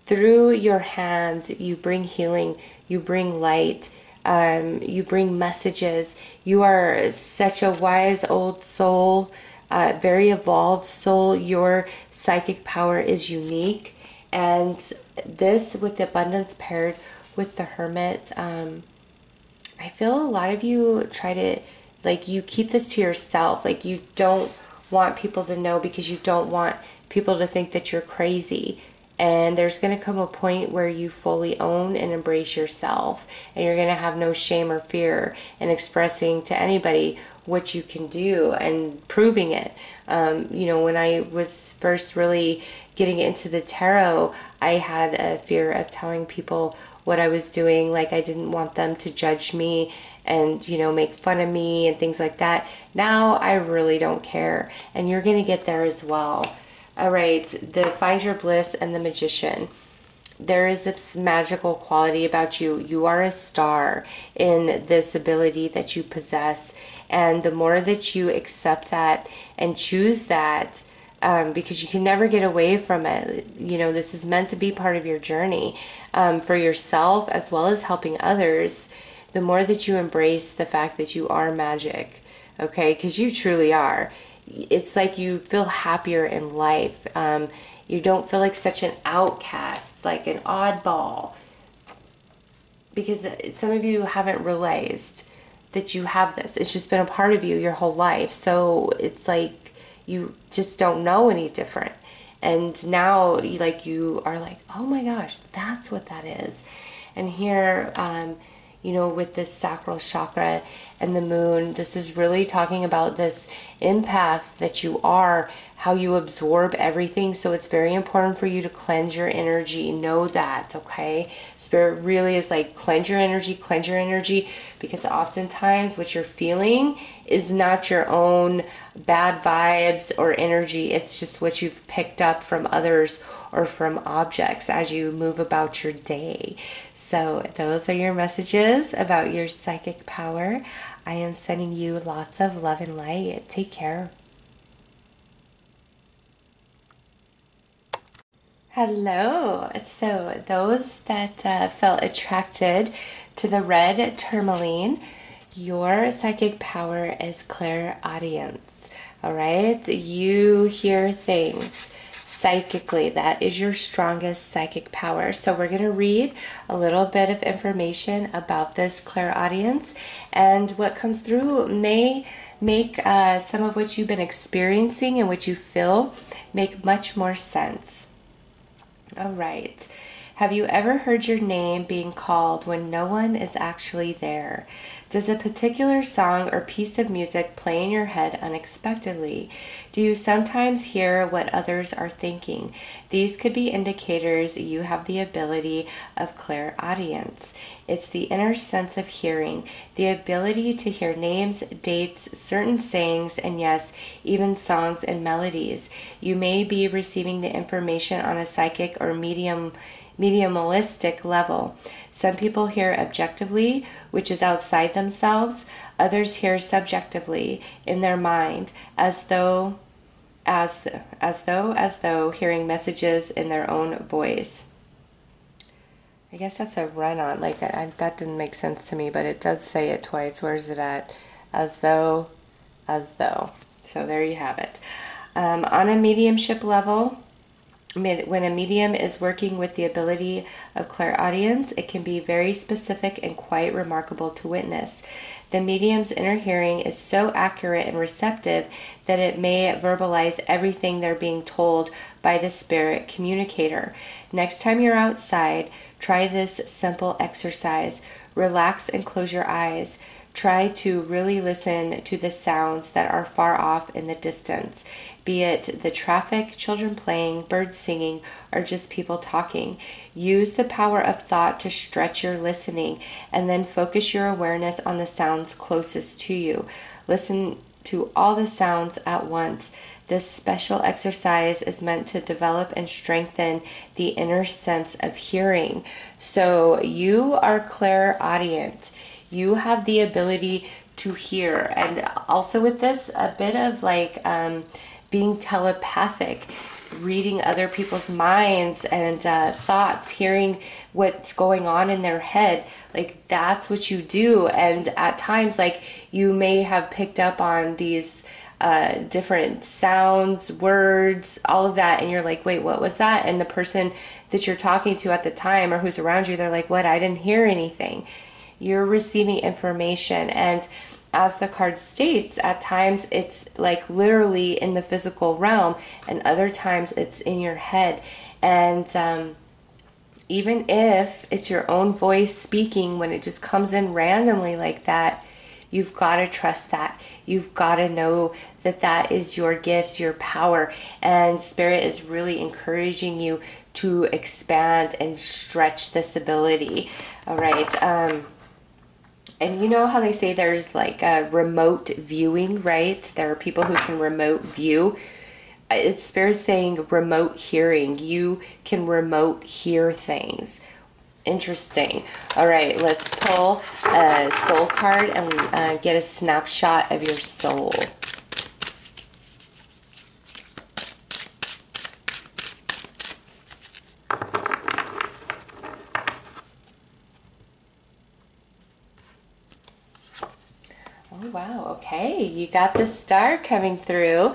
Through your hands, you bring healing, you bring light, you bring messages. You are such a wise old soul, very evolved soul. Your psychic power is unique. And this, with the Abundance paired with the Hermit, I feel a lot of you try to, like, you keep this to yourself. Like, you don't want people to know because you don't want people to think that you're crazy. And there's going to come a point where you fully own and embrace yourself. And you're going to have no shame or fear in expressing to anybody what you can do and proving it. You know, when I was first really getting into the tarot, I had a fear of telling people what I was doing. Like, I didn't want them to judge me and, you know, make fun of me and things like that. Now I really don't care. And you're going to get there as well. All right, the Find Your Bliss and the Magician. There is this magical quality about you. You are a star in this ability that you possess. And the more that you accept that and choose that, because you can never get away from it. You know, this is meant to be part of your journey for yourself as well as helping others. The more that you embrace the fact that you are magic, okay, because you truly are. It's like you feel happier in life. You don't feel like such an outcast, like an oddball. Because some of you haven't realized that you have this. It's just been a part of you your whole life. So it's like you just don't know any different. And now you are like, oh my gosh, that's what that is. And here, you know, with this sacral chakra and the moon, this is really talking about this empath that you are, how you absorb everything. So it's very important for you to cleanse your energy. Know that, okay? Spirit really is like, cleanse your energy, because oftentimes what you're feeling is not your own bad vibes or energy. It's just what you've picked up from others or from objects as you move about your day. So those are your messages about your psychic power. I am sending you lots of love and light. Take care. Hello. So those that felt attracted to the Red Tourmaline, your psychic power is clairaudience. All right? You hear things psychically. That is your strongest psychic power. So we're going to read a little bit of information about this clairaudience, and what comes through may make some of what you've been experiencing and what you feel make much more sense. All right. Have you ever heard your name being called when no one is actually there? Does a particular song or piece of music play in your head unexpectedly? Do you sometimes hear what others are thinking? These could be indicators you have the ability of clairaudience. It's the inner sense of hearing, the ability to hear names, dates, certain sayings, and yes, even songs and melodies. You may be receiving the information on a psychic or mediumistic level. Some people hear objectively, which is outside themselves. Others hear subjectively, in their mind, as though hearing messages in their own voice. I guess that's a run-on. Like, that didn't make sense to me, but it does say it twice. Where's it at? As though. So there you have it. On a mediumship level, when a medium is working with the ability of clairaudience, it can be very specific and quite remarkable to witness. The medium's inner hearing is so accurate and receptive that it may verbalize everything they're being told by the spirit communicator. Next time you're outside, try this simple exercise. Relax and close your eyes. Try to really listen to the sounds that are far off in the distance, be it the traffic, children playing, birds singing, or just people talking. Use the power of thought to stretch your listening, and then focus your awareness on the sounds closest to you. Listen to all the sounds at once. This special exercise is meant to develop and strengthen the inner sense of hearing. So you are clairaudient. You have the ability to hear. And also with this, a bit of like being telepathic, reading other people's minds and thoughts, hearing what's going on in their head. Like that's what you do. And at times, like you may have picked up on these different sounds, words, all of that, and you're like, wait, what was that? And the person that you're talking to at the time or who's around you, they're like, what? I didn't hear anything. You're receiving information. And as the card states, at times it's like literally in the physical realm, and other times it's in your head. And even if it's your own voice speaking, when it just comes in randomly like that, you've got to trust that. You've got to know that that is your gift, your power. And Spirit is really encouraging you to expand and stretch this ability. All right. And you know how they say there's like a remote viewing, right? There are people who can remote view. It's Spirit saying remote hearing. You can remote hear things. Interesting. All right, let's pull a soul card and get a snapshot of your soul. Oh, wow. Okay, you got the star coming through.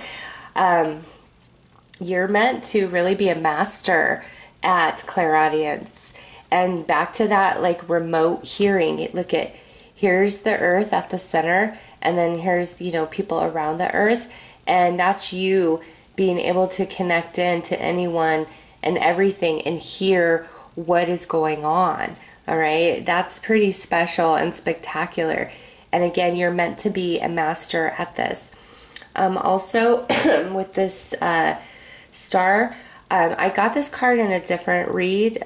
You're meant to really be a master at clairaudience. And back to that like remote hearing. Look at, here's the earth at the center, and then here's, you know, people around the earth. And that's you being able to connect in to anyone and everything and hear what is going on. All right. That's pretty special and spectacular. And again, you're meant to be a master at this. Also, with this star, I got this card in a different read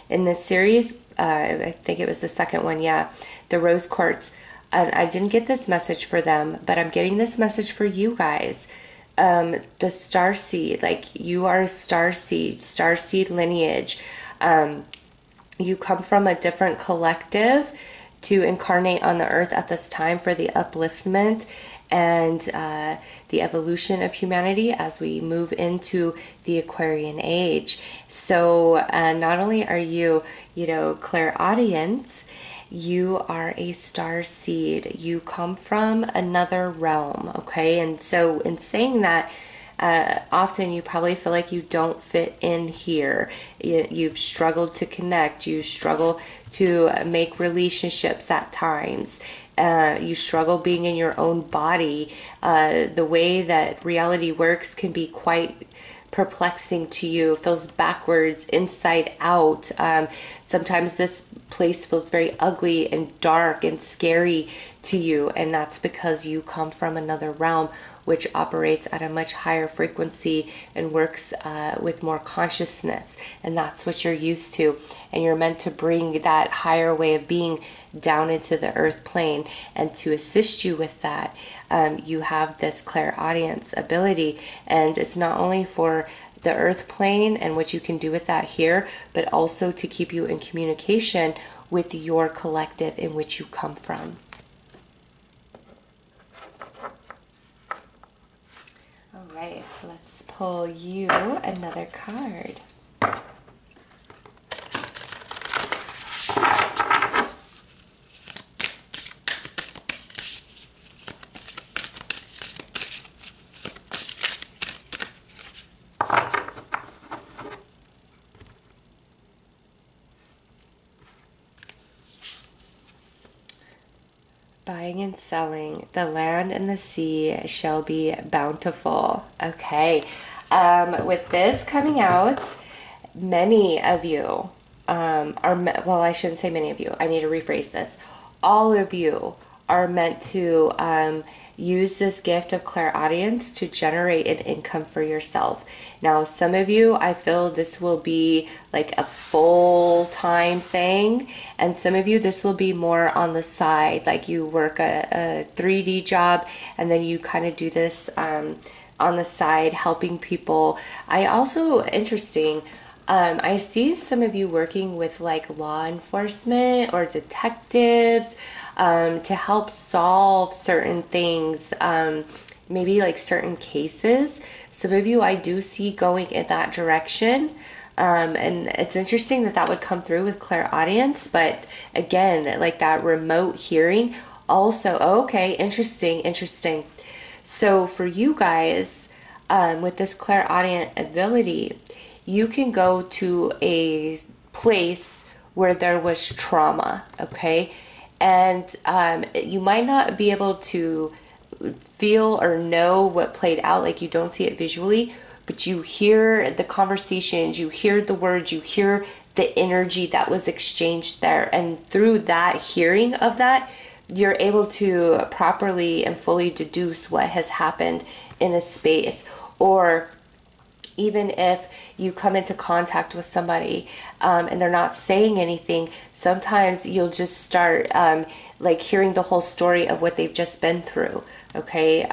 in this series. I think it was the second one, yeah, the Rose Quartz. And I didn't get this message for them, but I'm getting this message for you guys. The star seed, like you are a star seed lineage. You come from a different collective to incarnate on the earth at this time for the upliftment and the evolution of humanity as we move into the Aquarian age. So not only are you, you know, clairaudient, you are a star seed. You come from another realm, okay? And so in saying that, often you probably feel like you don't fit in here. You've struggled to connect. You struggle to make relationships at times. You struggle being in your own body. The way that reality works can be quite perplexing to you. It feels backwards, inside out. Sometimes this place feels very ugly and dark and scary to you, and that's because you come from another realm which operates at a much higher frequency and works with more consciousness, and that's what you're used to. And you're meant to bring that higher way of being down into the earth plane. And to assist you with that, you have this clairaudience ability, and it's not only for the earth plane and what you can do with that here, but also to keep you in communication with your collective in which you come from. All right, so let's pull you another card. Buying and selling, the land and the sea shall be bountiful. Okay. With this coming out, many of you well, I shouldn't say many of you. I need to rephrase this. All of you are meant to use this gift of clairaudience to generate an income for yourself. Now, some of you, I feel this will be like a full-time thing, and some of you, this will be more on the side, like you work a 3D job, and then you kind of do this on the side, helping people. I also, interesting, I see some of you working with like law enforcement or detectives to help solve certain things, maybe like certain cases. Some of you I do see going in that direction. And it's interesting that that would come through with clairaudience, but again, like that remote hearing also. Okay, interesting. So for you guys, with this clairaudient ability, you can go to a place where there was trauma, okay? And you might not be able to feel or know what played out, like you don't see it visually, but you hear the conversations, you hear the words, you hear the energy that was exchanged there. And through that hearing of that, you're able to properly and fully deduce what has happened in a space. Or even if you come into contact with somebody and they're not saying anything, sometimes you'll just start like hearing the whole story of what they've just been through, okay?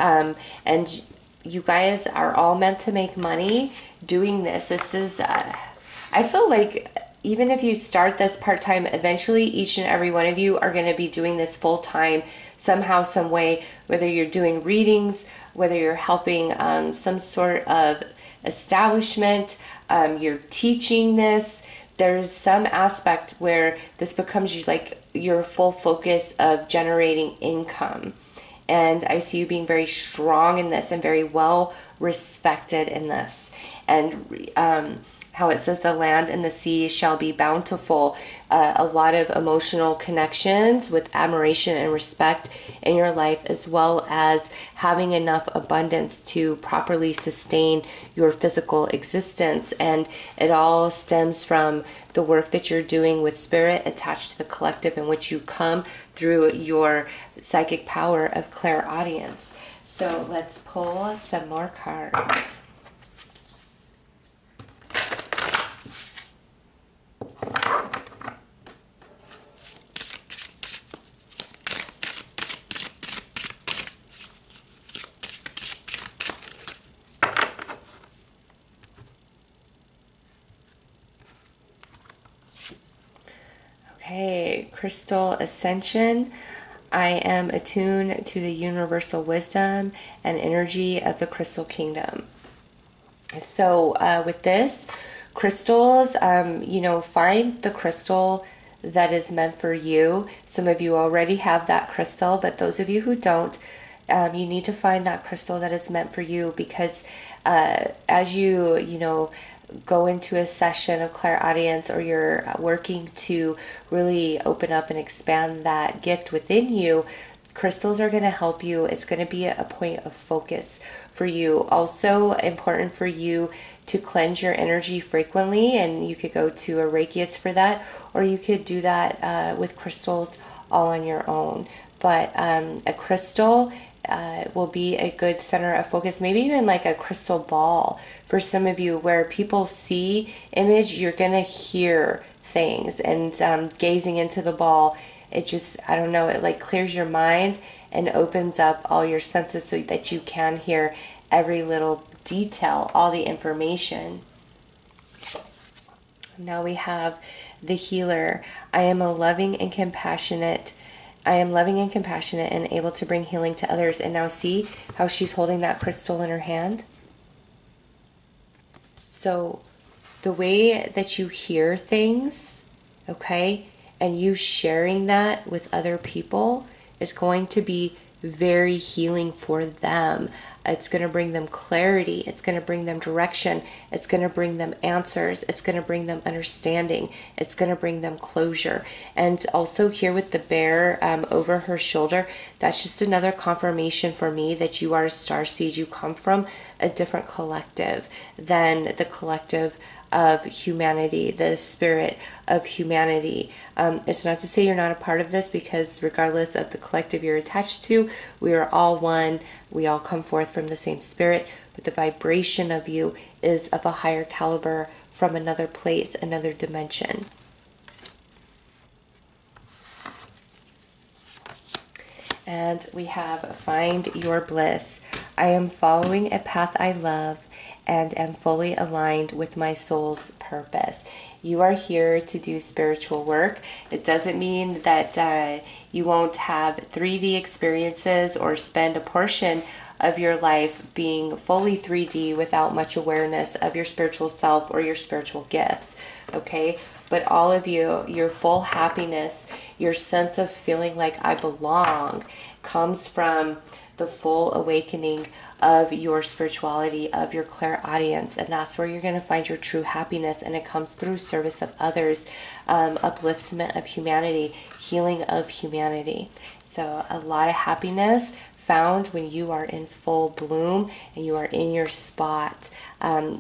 And you guys are all meant to make money doing this. This is, I feel like even if you start this part-time, eventually each and every one of you are going to be doing this full-time somehow, some way, whether you're doing readings, whether you're helping some sort of establishment, you're teaching this. There's some aspect where this becomes like your full focus of generating income. And I see you being very strong in this and very well respected in this. And how it says the land and the sea shall be bountiful. A lot of emotional connections with admiration and respect in your life, as well as having enough abundance to properly sustain your physical existence. And it all stems from the work that you're doing with spirit attached to the collective in which you come through your psychic power of clairaudience. So let's pull some more cards. Okay, Crystal Ascension. I am attuned to the universal wisdom and energy of the Crystal Kingdom. So with this, crystals, find the crystal that is meant for you. Some of you already have that crystal, but those of you who don't, you need to find that crystal that is meant for you, because as you go into a session of clairaudience, or you're working to really open up and expand that gift within you, crystals are going to help you. It's going to be a point of focus for you. Also important for you to cleanse your energy frequently, and you could go to a Reikiist for that, or you could do that with crystals all on your own. But a crystal will be a good center of focus, maybe even like a crystal ball for some of you, where people see image, you're gonna hear things, and gazing into the ball, it just, I don't know, it like clears your mind and opens up all your senses so that you can hear every little detail, all the information. Now we have the healer. I am loving and compassionate and able to bring healing to others. And now see how she's holding that crystal in her hand. So the way that you hear things, okay, and you sharing that with other people is going to be very healing for them. It's going to bring them clarity. It's going to bring them direction. It's going to bring them answers. It's going to bring them understanding. It's going to bring them closure. And also here with the bear over her shoulder, that's just another confirmation for me that you are a starseed. You come from a different collective than the collective of humanity, the spirit of humanity. It's not to say you're not a part of this, because regardless of the collective you're attached to, we are all one. We all come forth from the same spirit, but the vibration of you is of a higher caliber, from another place, another dimension. And we have find your bliss. I am following a path I love and am fully aligned with my soul's purpose. You are here to do spiritual work. It doesn't mean that you won't have 3D experiences or spend a portion of your life being fully 3D without much awareness of your spiritual self or your spiritual gifts. Okay? But all of you, your full happiness, your sense of feeling like I belong, comes from the full awakening of your spirituality, of your clairaudience, and that's where you're going to find your true happiness. And it comes through service of others, upliftment of humanity, healing of humanity. So a lot of happiness found when you are in full bloom and you are in your spot.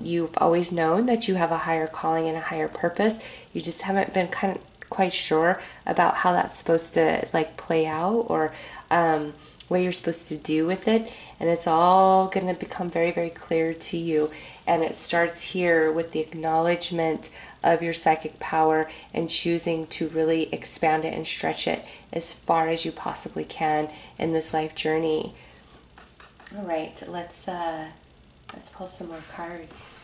You've always known that you have a higher calling and a higher purpose. You just haven't been quite sure about how that's supposed to like play out, or what you're supposed to do with it. And it's all going to become very, very clear to you. And it starts here with the acknowledgement of your psychic power and choosing to really expand it and stretch it as far as you possibly can in this life journey. All right, let's pull some more cards.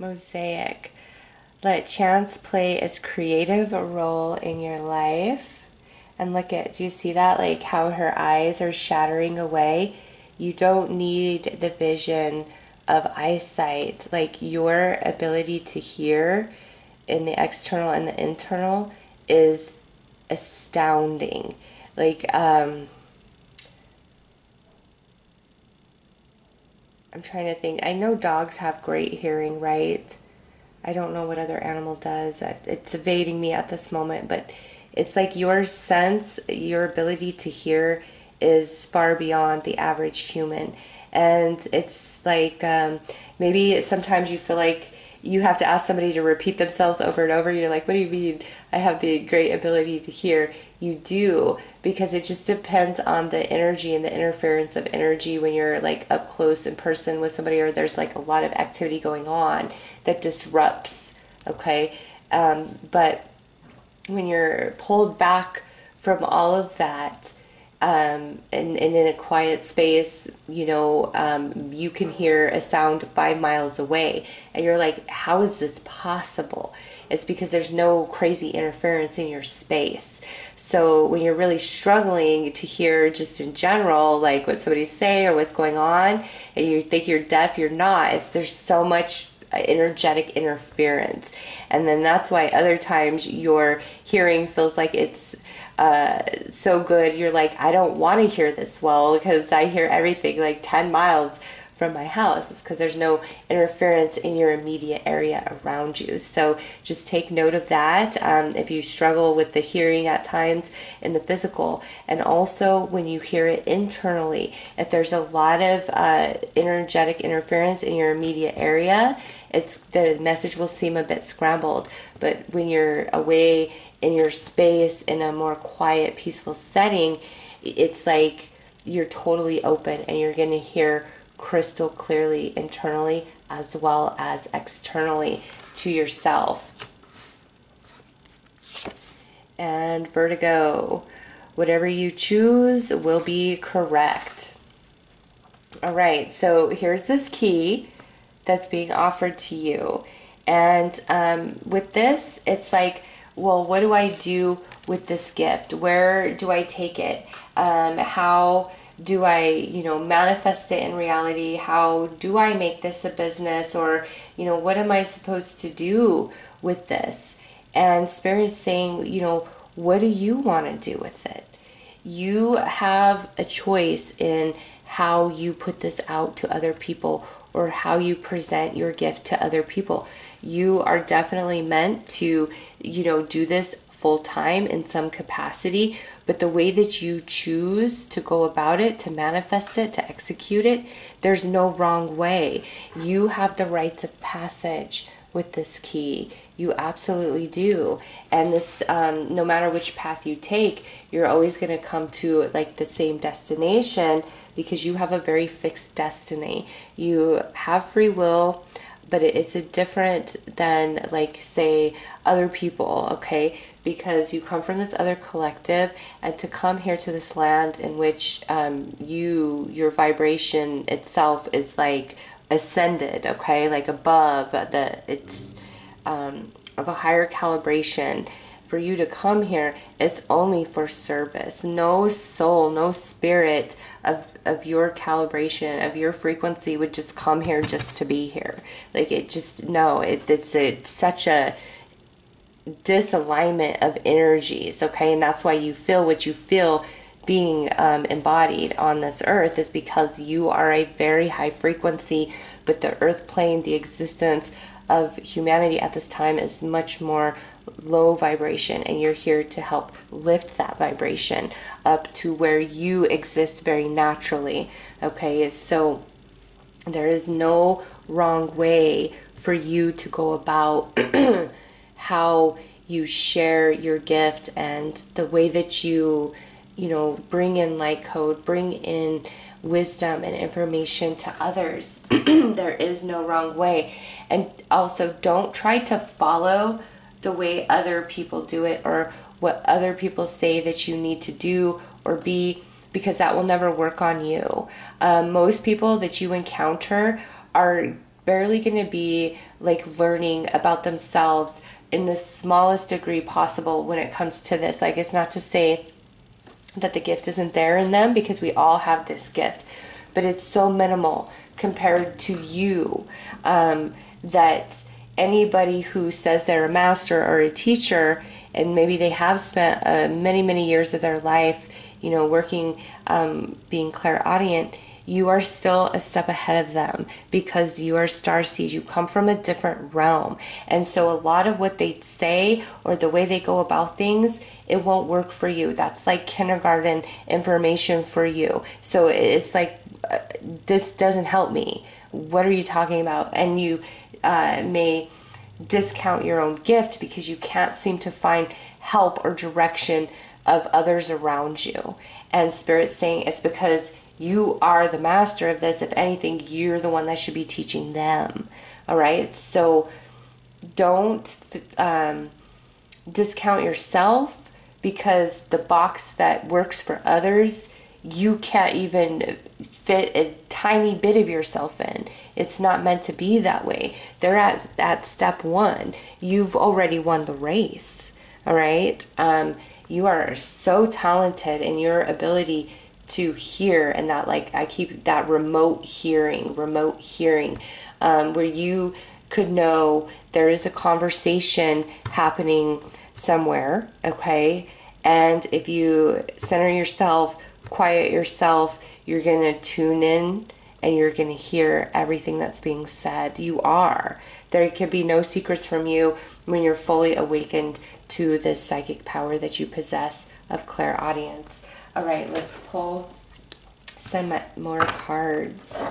Mosaic. Let chance play its creative role in your life. And look at, do you see that? Like how her eyes are shattering away. You don't need the vision of eyesight. Like your ability to hear in the external and the internal is astounding. Like, I'm trying to think. I know dogs have great hearing, right? I don't know what other animal does. It's evading me at this moment, but it's like your sense, your ability to hear is far beyond the average human. And it's like maybe sometimes you feel like you have to ask somebody to repeat themselves over and over. You're like, what do you mean I have the great ability to hear? You do, because it just depends on the energy and the interference of energy when you're like up close in person with somebody, or there's like a lot of activity going on that disrupts, okay? But when you're pulled back from all of that, and in a quiet space, you know, you can hear a sound 5 miles away, and you're like, how is this possible? It's because there's no crazy interference in your space. So when you're really struggling to hear just in general, like what somebody's saying or what's going on, and you think you're deaf, you're not. There's so much energetic interference. And then that's why other times your hearing feels like it's so good, you're like, I don't want to hear this well because I hear everything like 10 miles from my house. It's because there's no interference in your immediate area around you. So just take note of that if you struggle with the hearing at times in the physical. And also when you hear it internally, if there's a lot of energetic interference in your immediate area, the message will seem a bit scrambled. But when you're away in your space in a more quiet, peaceful setting, it's like you're totally open and you're going to hear crystal clearly internally as well as externally to yourself. And Vertigo, whatever you choose will be correct. All right, so here's this key that's being offered to you. And with this, it's like, well, what do I do with this gift? Where do I take it? How do I, manifest it in reality? How do I make this a business? Or, what am I supposed to do with this? And Spirit is saying, what do you want to do with it? You have a choice in how you put this out to other people or how you present your gift to other people. You are definitely meant to, do this full time in some capacity, but the way that you choose to go about it, to manifest it, to execute it, there's no wrong way. You have the rites of passage with this key. You absolutely do. And this, no matter which path you take, you're always going to come to like the same destination because you have a very fixed destiny. You have free will, but it's a different than like say other people, okay? Because you come from this other collective, and to come here to this land in which your vibration itself is like ascended, okay, like above it's of a higher calibration. For you to come here, it's only for service. No soul, no spirit of your calibration, of your frequency would just come here just to be here. Like it just, no, it's such a disalignment of energies, okay? And that's why you feel what you feel being embodied on this earth, is because you are a very high frequency, but the earth plane, the existence of humanity at this time is much more low vibration, and you're here to help lift that vibration up to where you exist very naturally, okay? So there is no wrong way for you to go about how you share your gift, and the way that you bring in light code, bring in wisdom and information to others. There is no wrong way. And also, don't try to follow the way other people do it or what other people say that you need to do or be, because that will never work on you. Most people that you encounter are barely going to be like learning about themselves in the smallest degree possible when it comes to this. Like, it's not to say that the gift isn't there in them, because we all have this gift, but it's so minimal compared to you, that anybody who says they're a master or a teacher, and maybe they have spent many years of their life working, being clairaudient, you are still a step ahead of them, because you are starseed. You come from a different realm. And so a lot of what they say or the way they go about things, it won't work for you. That's like kindergarten information for you. So it's like, this doesn't help me. What are you talking about? And you may discount your own gift because you can't seem to find help or direction of others around you. And Spirit's saying it's because you are the master of this. If anything, you're the one that should be teaching them. All right. So don't discount yourself because the box that works for others, you can't even fit a tiny bit of yourself in. It's not meant to be that way. They're at step one. You've already won the race. All right. You are so talented in your ability to hear, and that, like, I keep that remote hearing, where you could know there is a conversation happening somewhere, okay? And if you center yourself, quiet yourself, you're going to tune in and you're going to hear everything that's being said. You are. There could be no secrets from you when you're fully awakened to this psychic power that you possess of clairaudience. All right, let's pull some more cards.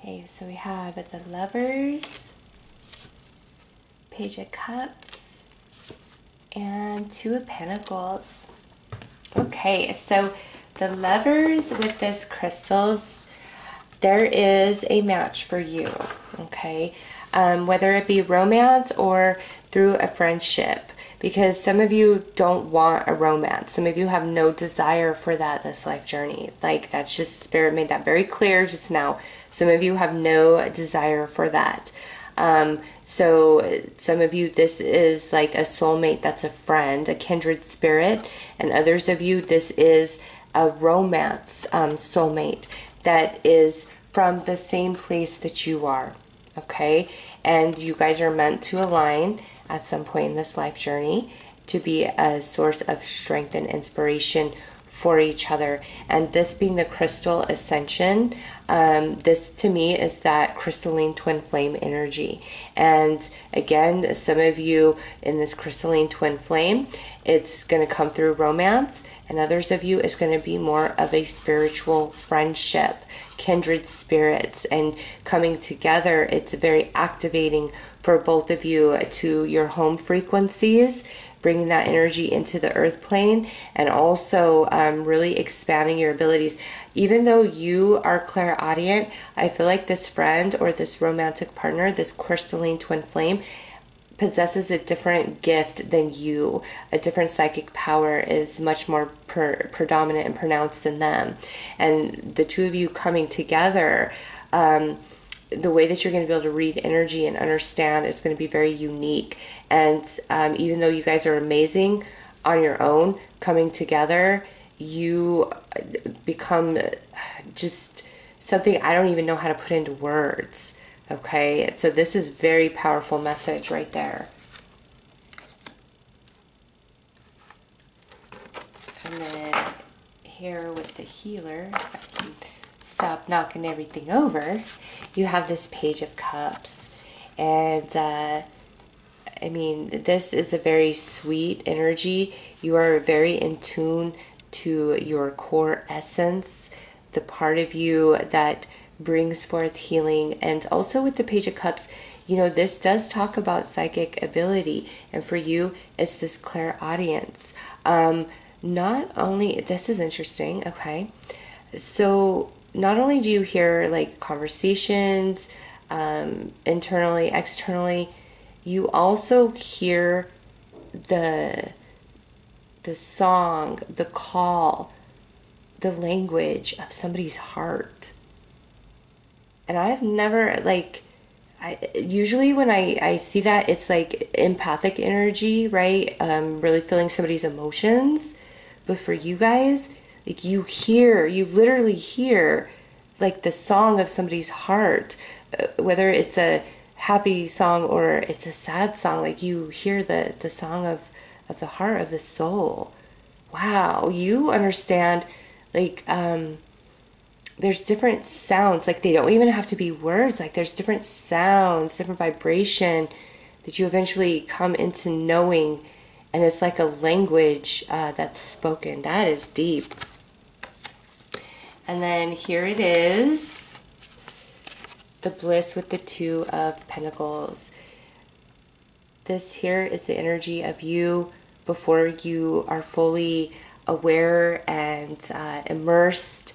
Okay, so we have the Lovers, Page of Cups, and Two of Pentacles. Okay, so the Lovers with this crystals, there is a match for you, okay? Whether it be romance or through a friendship, because some of you don't want a romance. Some of you have no desire for that this life journey. Like, that's just, Spirit made that very clear just now. Some of you have no desire for that. So some of you, this is like a soulmate that's a friend, a kindred spirit, and others of you, this is a romance soulmate that is from the same place that you are, okay? And you guys are meant to align at some point in this life journey to be a source of strength and inspiration for each other. And this being the crystal ascension, this to me is that crystalline twin flame energy. And again, some of you in this crystalline twin flame, it's going to come through romance, and others of you is going to be more of a spiritual friendship, kindred spirits, and coming together. It's very activating for both of you to your home frequencies, bringing that energy into the earth plane, and also really expanding your abilities. Even though you are clairaudient, I feel like this friend or this romantic partner, this crystalline twin flame, possesses a different gift than you. A different psychic power is much more predominant and pronounced than them. And the two of you coming together, the way that you're going to be able to read energy and understand is going to be very unique. And even though you guys are amazing on your own, coming together, you become just something I don't even know how to put into words. Okay, so this is very powerful message right there. And then here with the healer, if I can stop knocking everything over, you have this Page of Cups. And I mean, this is a very sweet energy. You are very in tune to your core essence, the part of you that brings forth healing. And also with the Page of Cups, you know, this does talk about psychic ability, and for you it's this clairaudience. Not only, this is interesting, okay, so not only do you hear like conversations internally, externally, you also hear the song, the call, the language of somebody's heart. And I've never, like, usually when I see that, it's like empathic energy, right? Really feeling somebody's emotions. But for you guys, like, you literally hear like the song of somebody's heart, whether it's a happy song or it's a sad song. Like, you hear the song of the heart, of the soul. Wow, you understand, like, there's different sounds, like they don't even have to be words, like there's different sounds, different vibration that you eventually come into knowing, and it's like a language that's spoken. That is deep. And then here it is, the bliss with the Two of Pentacles. This here is the energy of you before you are fully aware and immersed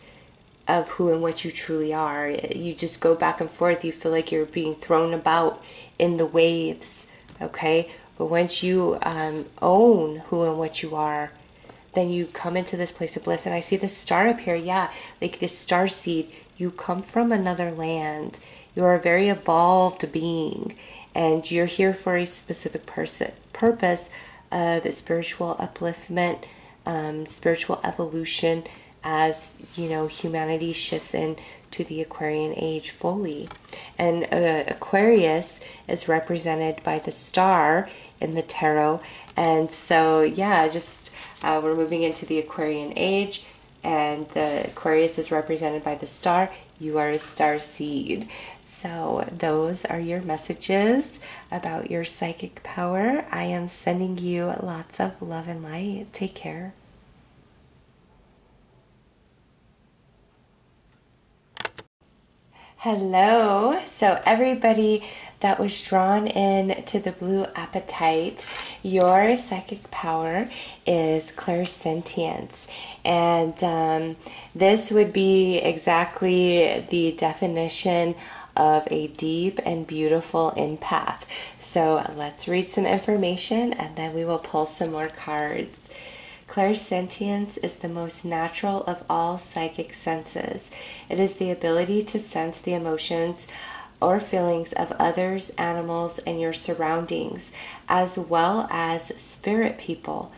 of who and what you truly are. You just go back and forth. You feel like you're being thrown about in the waves, okay? But once you own who and what you are, then you come into this place of bliss. And I see the star up here, yeah, like this star seed. You come from another land. You are a very evolved being, and you're here for a specific purpose of spiritual upliftment, spiritual evolution, as you know, humanity shifts into the Aquarian age fully. And Aquarius is represented by the star in the tarot. And so yeah, just we're moving into the Aquarian age, and the Aquarius is represented by the star. You are a star seed. So those are your messages about your psychic power. I am sending you lots of love and light. Take care. Hello. So everybody that was drawn in to the Blue Apatite, your psychic power is clairsentience. And this would be exactly the definition of a deep and beautiful empath. So let's read some information and then we will pull some more cards. Clairsentience is the most natural of all psychic senses. It is the ability to sense the emotions or feelings of others, animals, and your surroundings, as well as spirit people.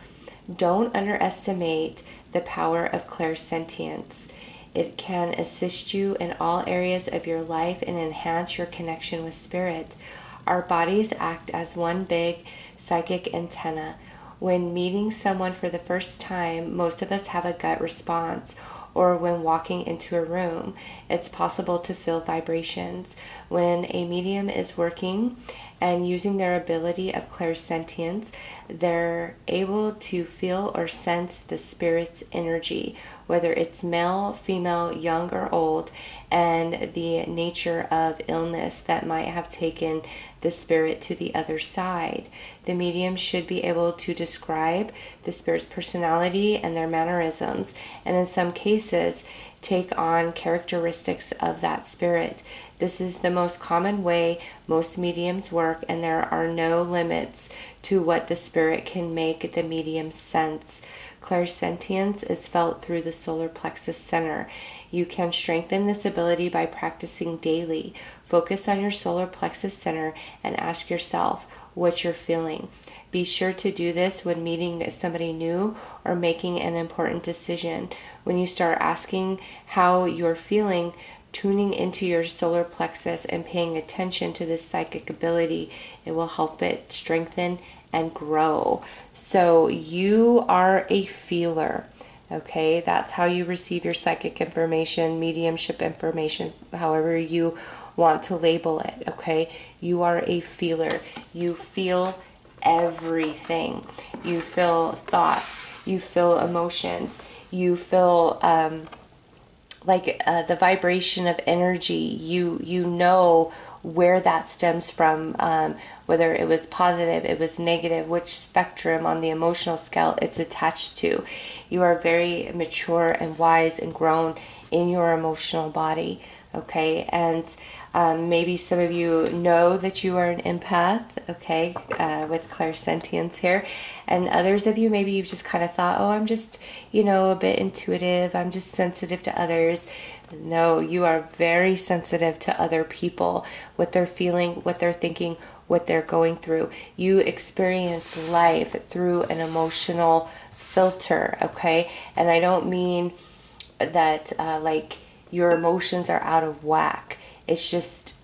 Don't underestimate the power of clairsentience. It can assist you in all areas of your life and enhance your connection with spirit. Our bodies act as one big psychic antenna. When meeting someone for the first time, most of us have a gut response, or when walking into a room, it's possible to feel vibrations. When a medium is working and using their ability of clairsentience, they're able to feel or sense the spirit's energy, whether it's male, female, young, or old, and the nature of illness that might have taken the spirit to the other side. The medium should be able to describe the spirit's personality and their mannerisms, and in some cases, take on characteristics of that spirit. This is the most common way most mediums work, and there are no limits to what the spirit can make the medium sense. Clairsentience is felt through the solar plexus center. You can strengthen this ability by practicing daily. Focus on your solar plexus center and ask yourself what you're feeling. Be sure to do this when meeting somebody new or making an important decision. When you start asking how you're feeling, tuning into your solar plexus and paying attention to this psychic ability, it will help it strengthen and grow. So you are a feeler. Okay, that's how you receive your psychic information, mediumship information, however you want to label it. Okay, you are a feeler. You feel everything. You feel thoughts. You feel emotions. You feel the vibration of energy. You know where that stems from, whether it was positive, it was negative, which spectrum on the emotional scale it's attached to. You are very mature and wise and grown in your emotional body, okay? And maybe some of you know that you are an empath, okay, with clairsentience here. And others of you, maybe you've just kind of thought, oh, I'm just, a bit intuitive. I'm just sensitive to others. No, you are very sensitive to other people, what they're feeling, what they're thinking, what they're going through. You experience life through an emotional filter, okay? And I don't mean that your emotions are out of whack. It's just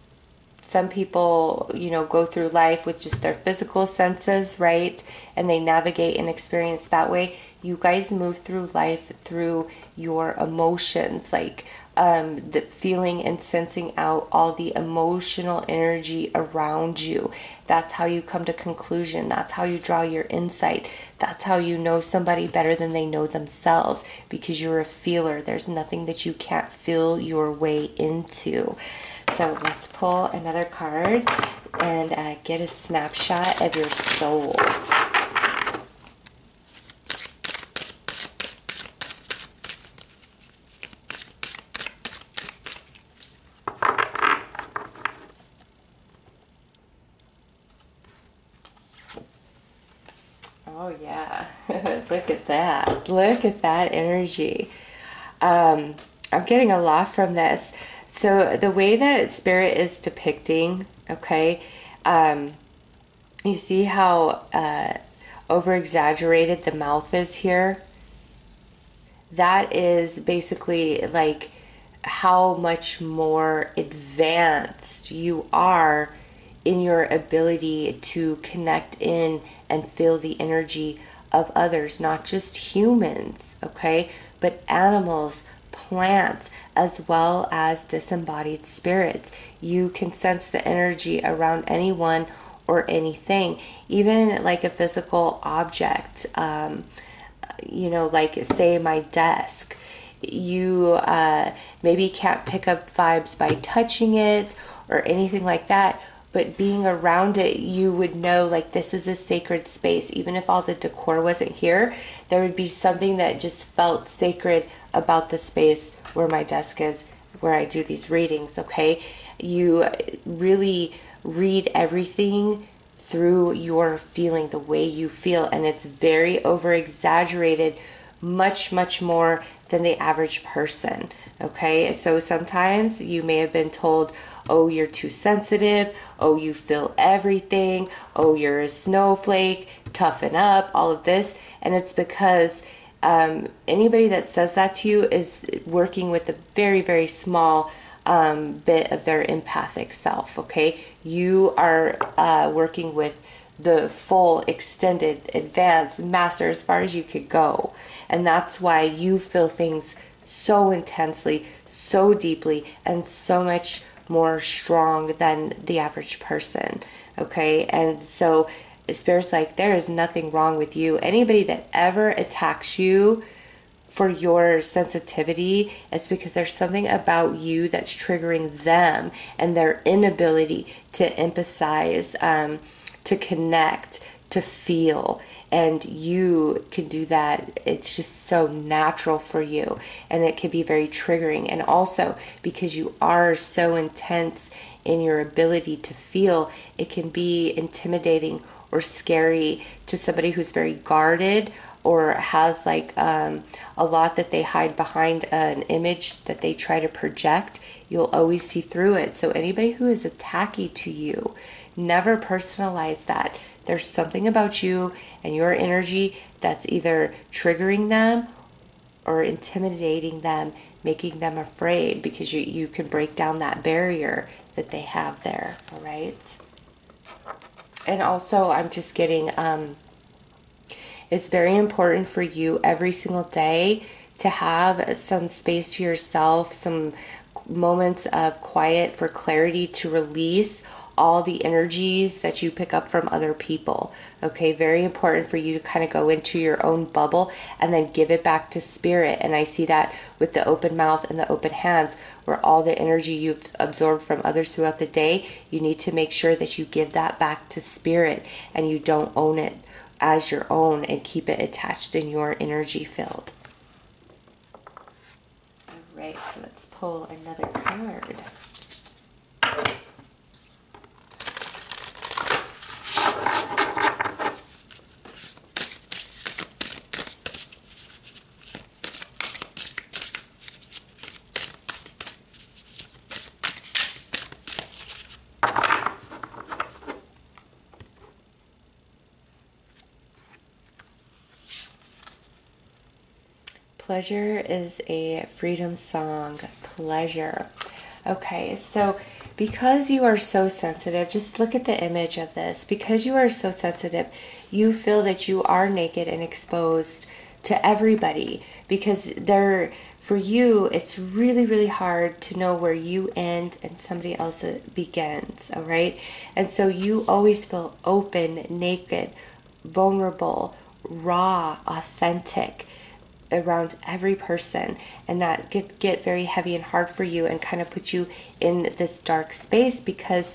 some people, go through life with just their physical senses, right? And they navigate and experience that way. You guys move through life through your emotions, the feeling and sensing out all the emotional energy around you. That's how you come to conclusion. That's how you draw your insight. That's how you know somebody better than they know themselves, because you're a feeler. There's nothing that you can't feel your way into. So let's pull another card and get a snapshot of your soul. Oh yeah, look at that. Look at that energy. I'm getting a lot from this. So the way that Spirit is depicting, okay, you see how over-exaggerated the mouth is here? That is basically like how much more advanced you are in your ability to connect in and feel the energy of others, not just humans, okay, but animals, plants, as well as disembodied spirits. You can sense the energy around anyone or anything, even like a physical object, like say my desk. You maybe can't pick up vibes by touching it or anything like that, but being around it, you would know like this is a sacred space. Even if all the decor wasn't here, there would be something that just felt sacred about the space where my desk is, where I do these readings, okay? You really read everything through your feeling, the way you feel, and it's very over exaggerated, much, much more than the average person, okay? So sometimes you may have been told, oh, you're too sensitive, oh, you feel everything, oh, you're a snowflake, toughen up, all of this, and it's because anybody that says that to you is working with a very, very small bit of their empathic self, okay? You are working with the full, extended, advanced, master, as far as you could go. And that's why you feel things so intensely, so deeply, and so much more strong than the average person, okay? And so Spirit's like, there is nothing wrong with you. Anybody that ever attacks you for your sensitivity, it's because there's something about you that's triggering them and their inability to empathize, to connect, to feel. And you can do that. It's just so natural for you, and it can be very triggering. And also because you are so intense in your ability to feel, it can be intimidating or scary to somebody who's very guarded or has like a lot that they hide behind an image that they try to project. You'll always see through it. So anybody who is attacky to you, never personalize that. There's something about you and your energy that's either triggering them or intimidating them, making them afraid, because you can break down that barrier that they have there, all right? And also, I'm just getting, it's very important for you every single day to have some space to yourself, some moments of quiet for clarity to release all the energies that you pick up from other people. Okay, very important for you to kind of go into your own bubble and then give it back to Spirit. And I see that with the open mouth and the open hands, where all the energy you've absorbed from others throughout the day, you need to make sure that you give that back to Spirit and you don't own it as your own and keep it attached in your energy field. All right, so let's pull another card. Pleasure is a freedom song. Pleasure. Okay, so because you are so sensitive, just look at the image of this. Because you are so sensitive, you feel that you are naked and exposed to everybody. Because for you, it's really, really hard to know where you end and somebody else begins, all right? And so you always feel open, naked, vulnerable, raw, authentic around every person, and that get very heavy and hard for you and kind of put you in this dark space, because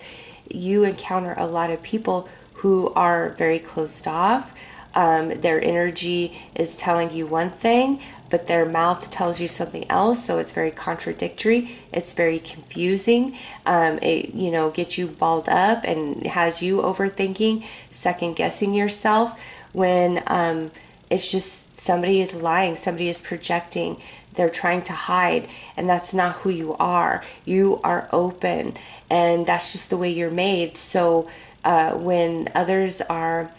you encounter a lot of people who are very closed off. Their energy is telling you one thing, but their mouth tells you something else, so it's very contradictory. It's very confusing. It gets you balled up and has you overthinking, second guessing yourself, when it's just somebody is lying, somebody is projecting, they're trying to hide, and that's not who you are. You are open, and that's just the way you're made. So when others are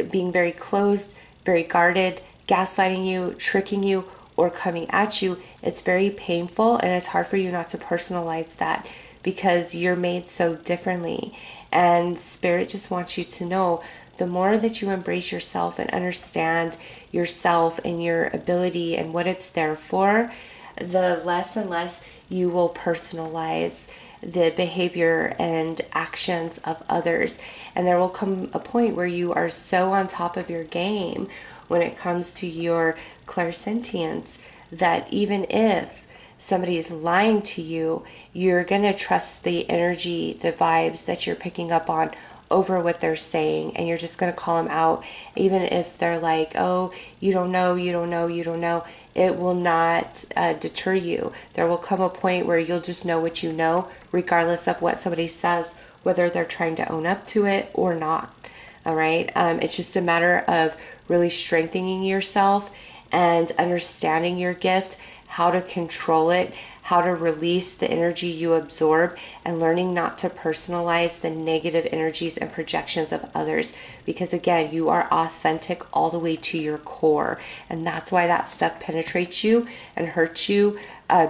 being very closed, very guarded, gaslighting you, tricking you, or coming at you, it's very painful, and it's hard for you not to personalize that, because you're made so differently. And Spirit just wants you to know, the more that you embrace yourself and understand yourself and your ability and what it's there for, the less and less you will personalize the behavior and actions of others. And there will come a point where you are so on top of your game when it comes to your clairsentience that even if somebody is lying to you, you're going to trust the energy, the vibes that you're picking up on over what they're saying, and you're just going to call them out, even if they're like, oh, you don't know, you don't know, you don't know. It will not deter you. There will come a point where you'll just know what you know, regardless of what somebody says, whether they're trying to own up to it or not. All right. It's just a matter of really strengthening yourself and understanding your gift, how to control it, how to release the energy you absorb, and learning not to personalize the negative energies and projections of others. Because again, you are authentic all the way to your core. And that's why that stuff penetrates you and hurts you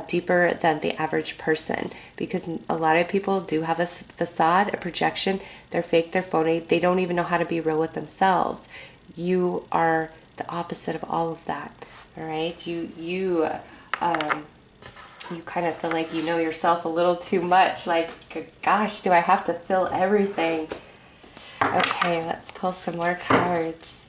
deeper than the average person. Because a lot of people do have a facade, a projection. They're fake, they're phony. They don't even know how to be real with themselves. You are the opposite of all of that. All right? You kind of feel like you know yourself a little too much. Like, gosh, do I have to feel everything? Okay, let's pull some more cards.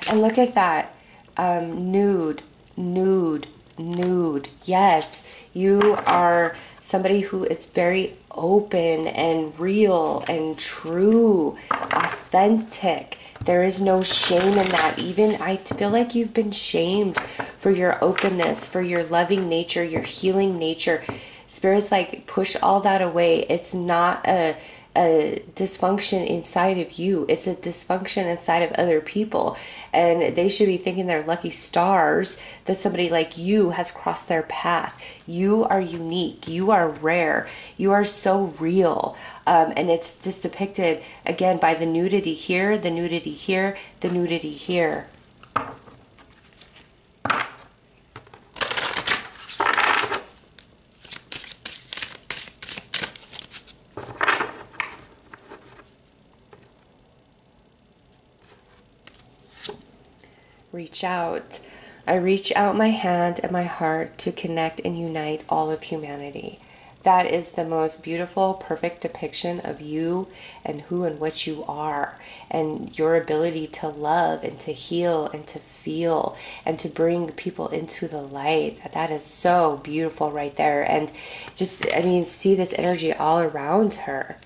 And look at that. Nude, nude, nude. Yes, you are somebody who is very open and real and true, authentic. There is no shame in that. Even I feel like you've been shamed for your openness, for your loving nature, your healing nature. Spirit's like, push all that away. It's not a dysfunction inside of you. It's a dysfunction inside of other people. And they should be thinking they're lucky stars that somebody like you has crossed their path. You are unique. You are rare. You are so real. And it's just depicted, again, by the nudity here, the nudity here, the nudity here. Reach out. I reach out my hand and my heart to connect and unite all of humanity. That is the most beautiful, perfect depiction of you and who and what you are, and your ability to love and to heal and to feel and to bring people into the light. That is so beautiful right there. And just, I mean, see this energy all around her.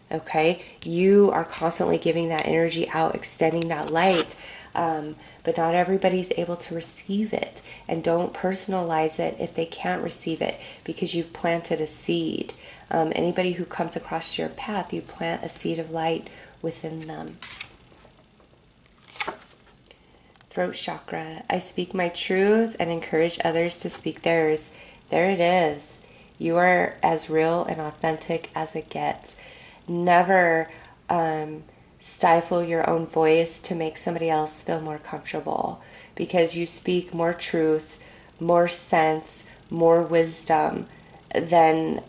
Okay? You are constantly giving that energy out, extending that light. But not everybody's able to receive it, and don't personalize it if they can't receive it, because you've planted a seed. Anybody who comes across your path, you plant a seed of light within them. Throat chakra. I speak my truth and encourage others to speak theirs. There it is. You are as real and authentic as it gets. Never stifle your own voice to make somebody else feel more comfortable, because you speak more truth, more sense, more wisdom than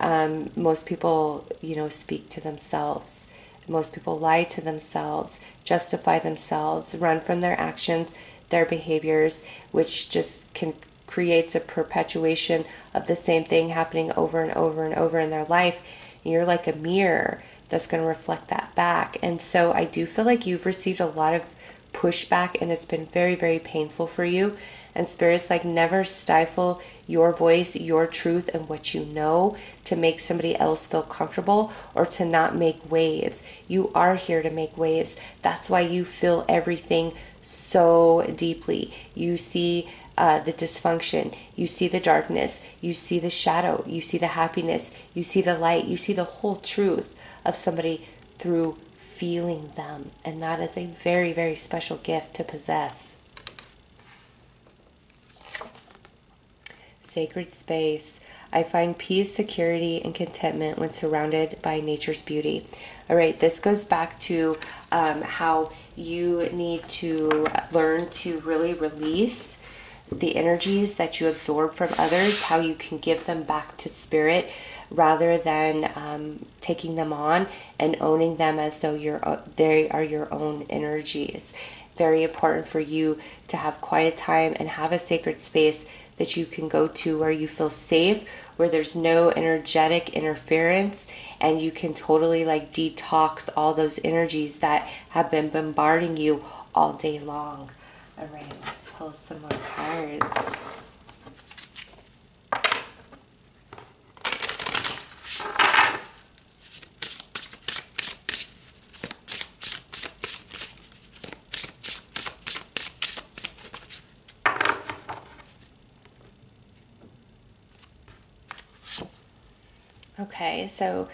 most people, speak to themselves. Most people lie to themselves, justify themselves, run from their actions, their behaviors, which just creates a perpetuation of the same thing happening over and over and over in their life. And you're like a mirror that's going to reflect that back. And so I do feel like you've received a lot of pushback, and it's been very, very painful for you. And Spirit's like, never stifle your voice, your truth, and what you know to make somebody else feel comfortable or to not make waves. You are here to make waves. That's why you feel everything so deeply. You see the dysfunction, you see the darkness, you see the shadow, you see the happiness, you see the light, you see the whole truth of somebody through feeling them. And that is a very, very special gift to possess. Sacred space. I find peace, security, and contentment when surrounded by nature's beauty. All right, this goes back to how you need to learn to really release the energies that you absorb from others, how you can give them back to spirit rather than taking them on and owning them as though they are your own energies. Very important for you to have quiet time and have a sacred space that you can go to where you feel safe, where there's no energetic interference, and you can totally like detox all those energies that have been bombarding you all day long. All right, let's pull some more cards. Okay, so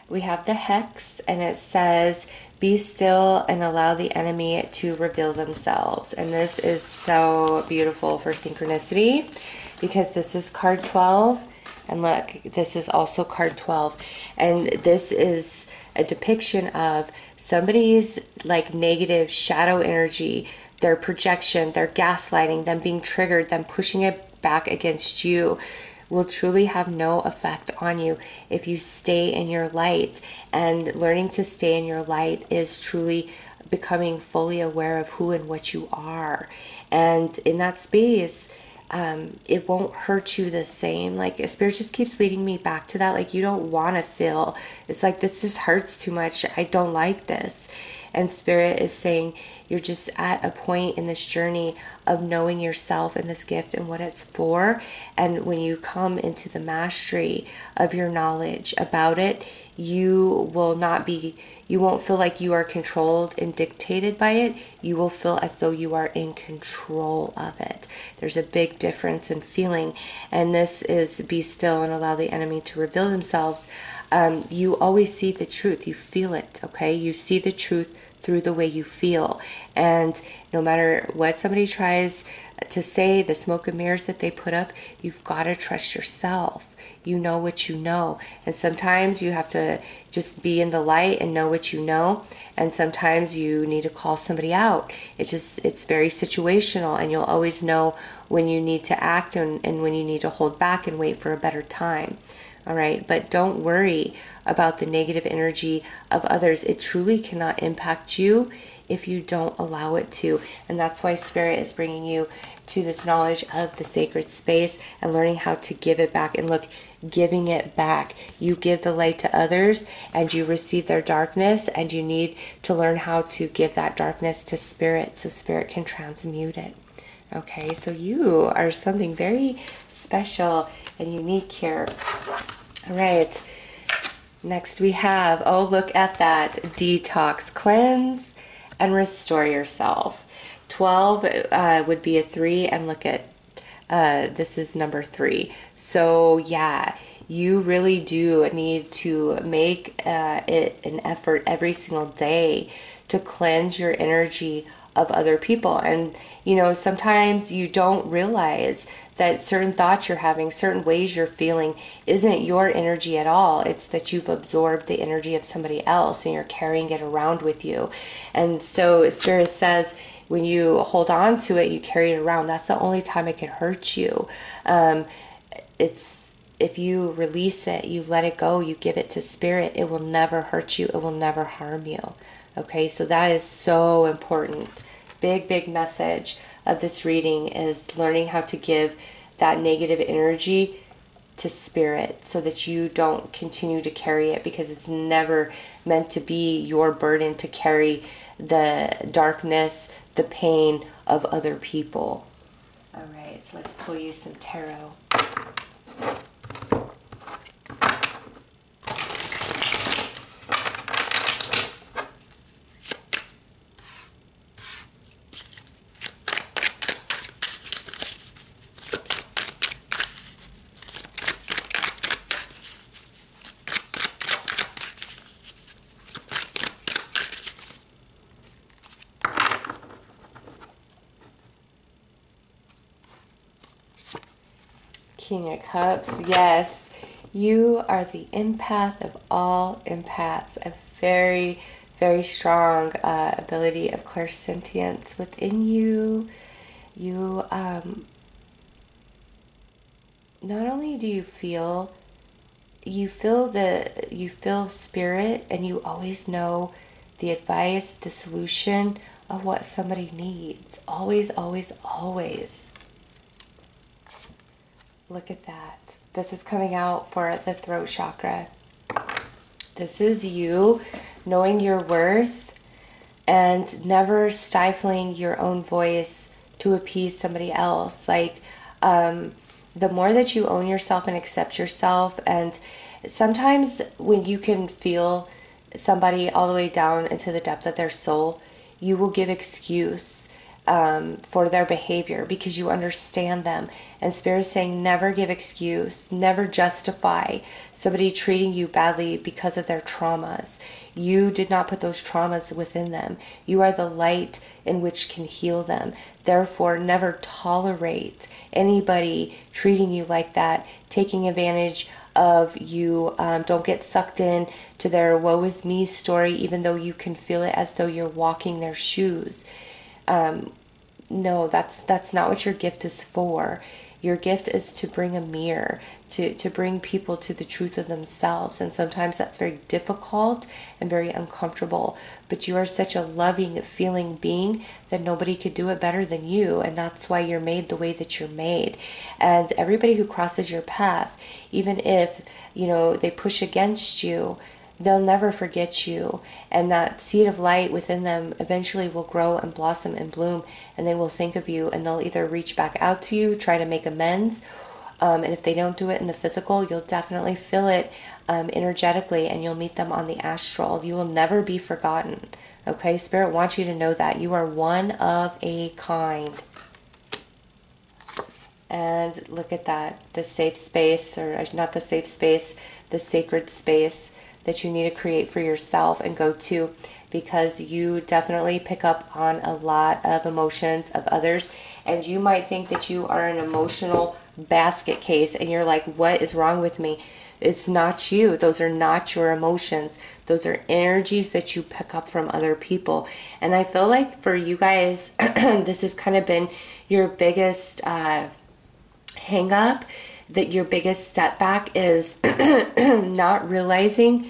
we have the hex, and it says, be still and allow the enemy to reveal themselves. And this is so beautiful for synchronicity, because this is card 12. And look, this is also card 12. And this is a depiction of somebody's like negative shadow energy, their projection, their gaslighting, them being triggered, them pushing it back against you, will truly have no effect on you if you stay in your light. And learning to stay in your light is truly becoming fully aware of who and what you are. And in that space, it won't hurt you the same. Like, Spirit just keeps leading me back to that. Like, you don't want to feel, it's like, this just hurts too much. I don't like this. And Spirit is saying, you're just at a point in this journey of knowing yourself and this gift and what it's for. And when you come into the mastery of your knowledge about it, you won't feel like you are controlled and dictated by it. You will feel as though you are in control of it. There's a big difference in feeling. And this is be still and allow the enemy to reveal themselves. You always see the truth. You feel it, okay? You see the truth through the way you feel. And no matter what somebody tries to say, the smoke and mirrors that they put up, you've got to trust yourself. You know what you know. And sometimes you have to just be in the light and know what you know. And sometimes you need to call somebody out. It's very situational, and you'll always know when you need to act and when you need to hold back and wait for a better time. All right, but don't worry about the negative energy of others. It truly cannot impact you if you don't allow it to. And that's why Spirit is bringing you to this knowledge of the sacred space and learning how to give it back. And look, giving it back. You give the light to others and you receive their darkness, and you need to learn how to give that darkness to Spirit so Spirit can transmute it. Okay, so you are something very special and unique here. All right, next we have, oh, look at that, detox, cleanse, and restore yourself. 12 would be a 3, and look at, this is number 3. So yeah, you really do need to make it an effort every single day to cleanse your energy of other people. And you know, sometimes you don't realize that certain thoughts you're having, certain ways you're feeling isn't your energy at all. It's that you've absorbed the energy of somebody else and you're carrying it around with you. And so Spirit says, when you hold on to it, you carry it around. That's the only time it can hurt you. If you release it, you let it go, you give it to Spirit, it will never hurt you. It will never harm you. Okay, so that is so important. Big message of this reading is learning how to give that negative energy to Spirit so that you don't continue to carry it, because it's never meant to be your burden to carry the darkness, the pain of other people. All right, so let's pull you some tarot. King of Cups, yes, you are the empath of all empaths. A very, very strong ability of clairsentience within you. You, not only do you feel Spirit, and you always know the advice, the solution of what somebody needs. Always, always, always. Look at that. This is coming out for the throat chakra. This is you knowing your worth and never stifling your own voice to appease somebody else. Like, the more that you own yourself and accept yourself, and sometimes when you can feel somebody all the way down into the depth of their soul, you will give excuse for their behavior because you understand them. And Spirit is saying never give excuse, never justify somebody treating you badly because of their traumas. You did not put those traumas within them. You are the light in which can heal them. Therefore, never tolerate anybody treating you like that, taking advantage of you. Don't get sucked in to their woe is me story, even though you can feel it as though you're walking their shoes. No, that's not what your gift is for. Your gift is to bring a mirror, to bring people to the truth of themselves. And sometimes that's very difficult and very uncomfortable. But you are such a loving, feeling being that nobody could do it better than you. And that's why you're made the way that you're made. And everybody who crosses your path, even if, they push against you, they'll never forget you. And that seed of light within them eventually will grow and blossom and bloom, and they will think of you, and they'll either reach back out to you, try to make amends, and if they don't do it in the physical, you'll definitely feel it energetically, and you'll meet them on the astral. You will never be forgotten. Okay, Spirit wants you to know that you are one of a kind. And look at that, the safe space, or not the safe space, the sacred space that you need to create for yourself and go to, because you definitely pick up on a lot of emotions of others. And you might think that you are an emotional basket case and you're like, what is wrong with me? It's not you. Those are not your emotions. Those are energies that you pick up from other people. And I feel like for you guys, this has kind of been your biggest hang up, that your biggest setback is not realizing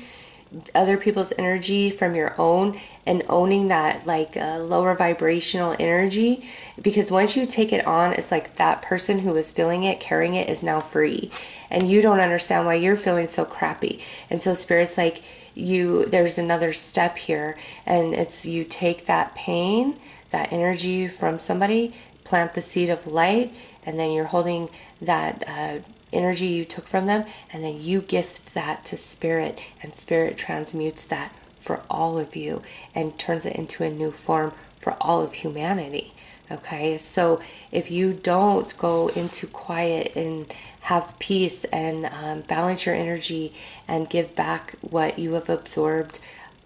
other people's energy from your own and owning that lower vibrational energy. Because once you take it on, it's like that person who was feeling it, carrying it, is now free, and you don't understand why you're feeling so crappy. And so Spirit's like, there's another step here, and it's you take that pain, that energy from somebody, plant the seed of light, and then you're holding that energy you took from them, and then you gift that to Spirit, and Spirit transmutes that for all of you and turns it into a new form for all of humanity. Okay, so if you don't go into quiet and have peace and balance your energy and give back what you have absorbed,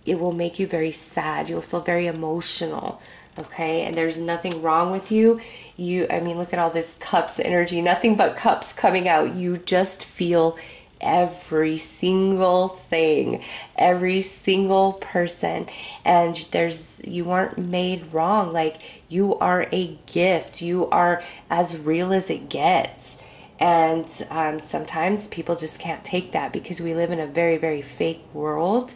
it will make you very sad. You'll feel very emotional. Okay, and there's nothing wrong with you. Look at all this cups energy, nothing but cups coming out. You just feel every single thing, every single person, and you aren't made wrong. Like, you are a gift. You are as real as it gets. And sometimes people just can't take that because we live in a very, very fake world.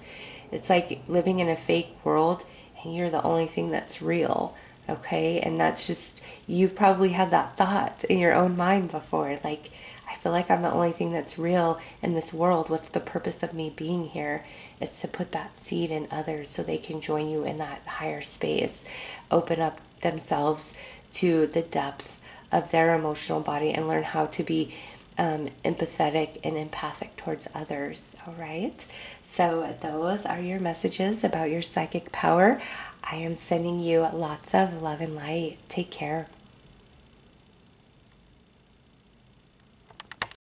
It's like living in a fake world and you're the only thing that's real. Okay, and that's just, you've probably had that thought in your own mind before, like, I feel like I'm the only thing that's real in this world. What's the purpose of me being here? It's to put that seed in others so they can join you in that higher space, open up themselves to the depths of their emotional body and learn how to be empathetic and empathic towards others. All right, so those are your messages about your psychic power. I am sending you lots of love and light. Take care.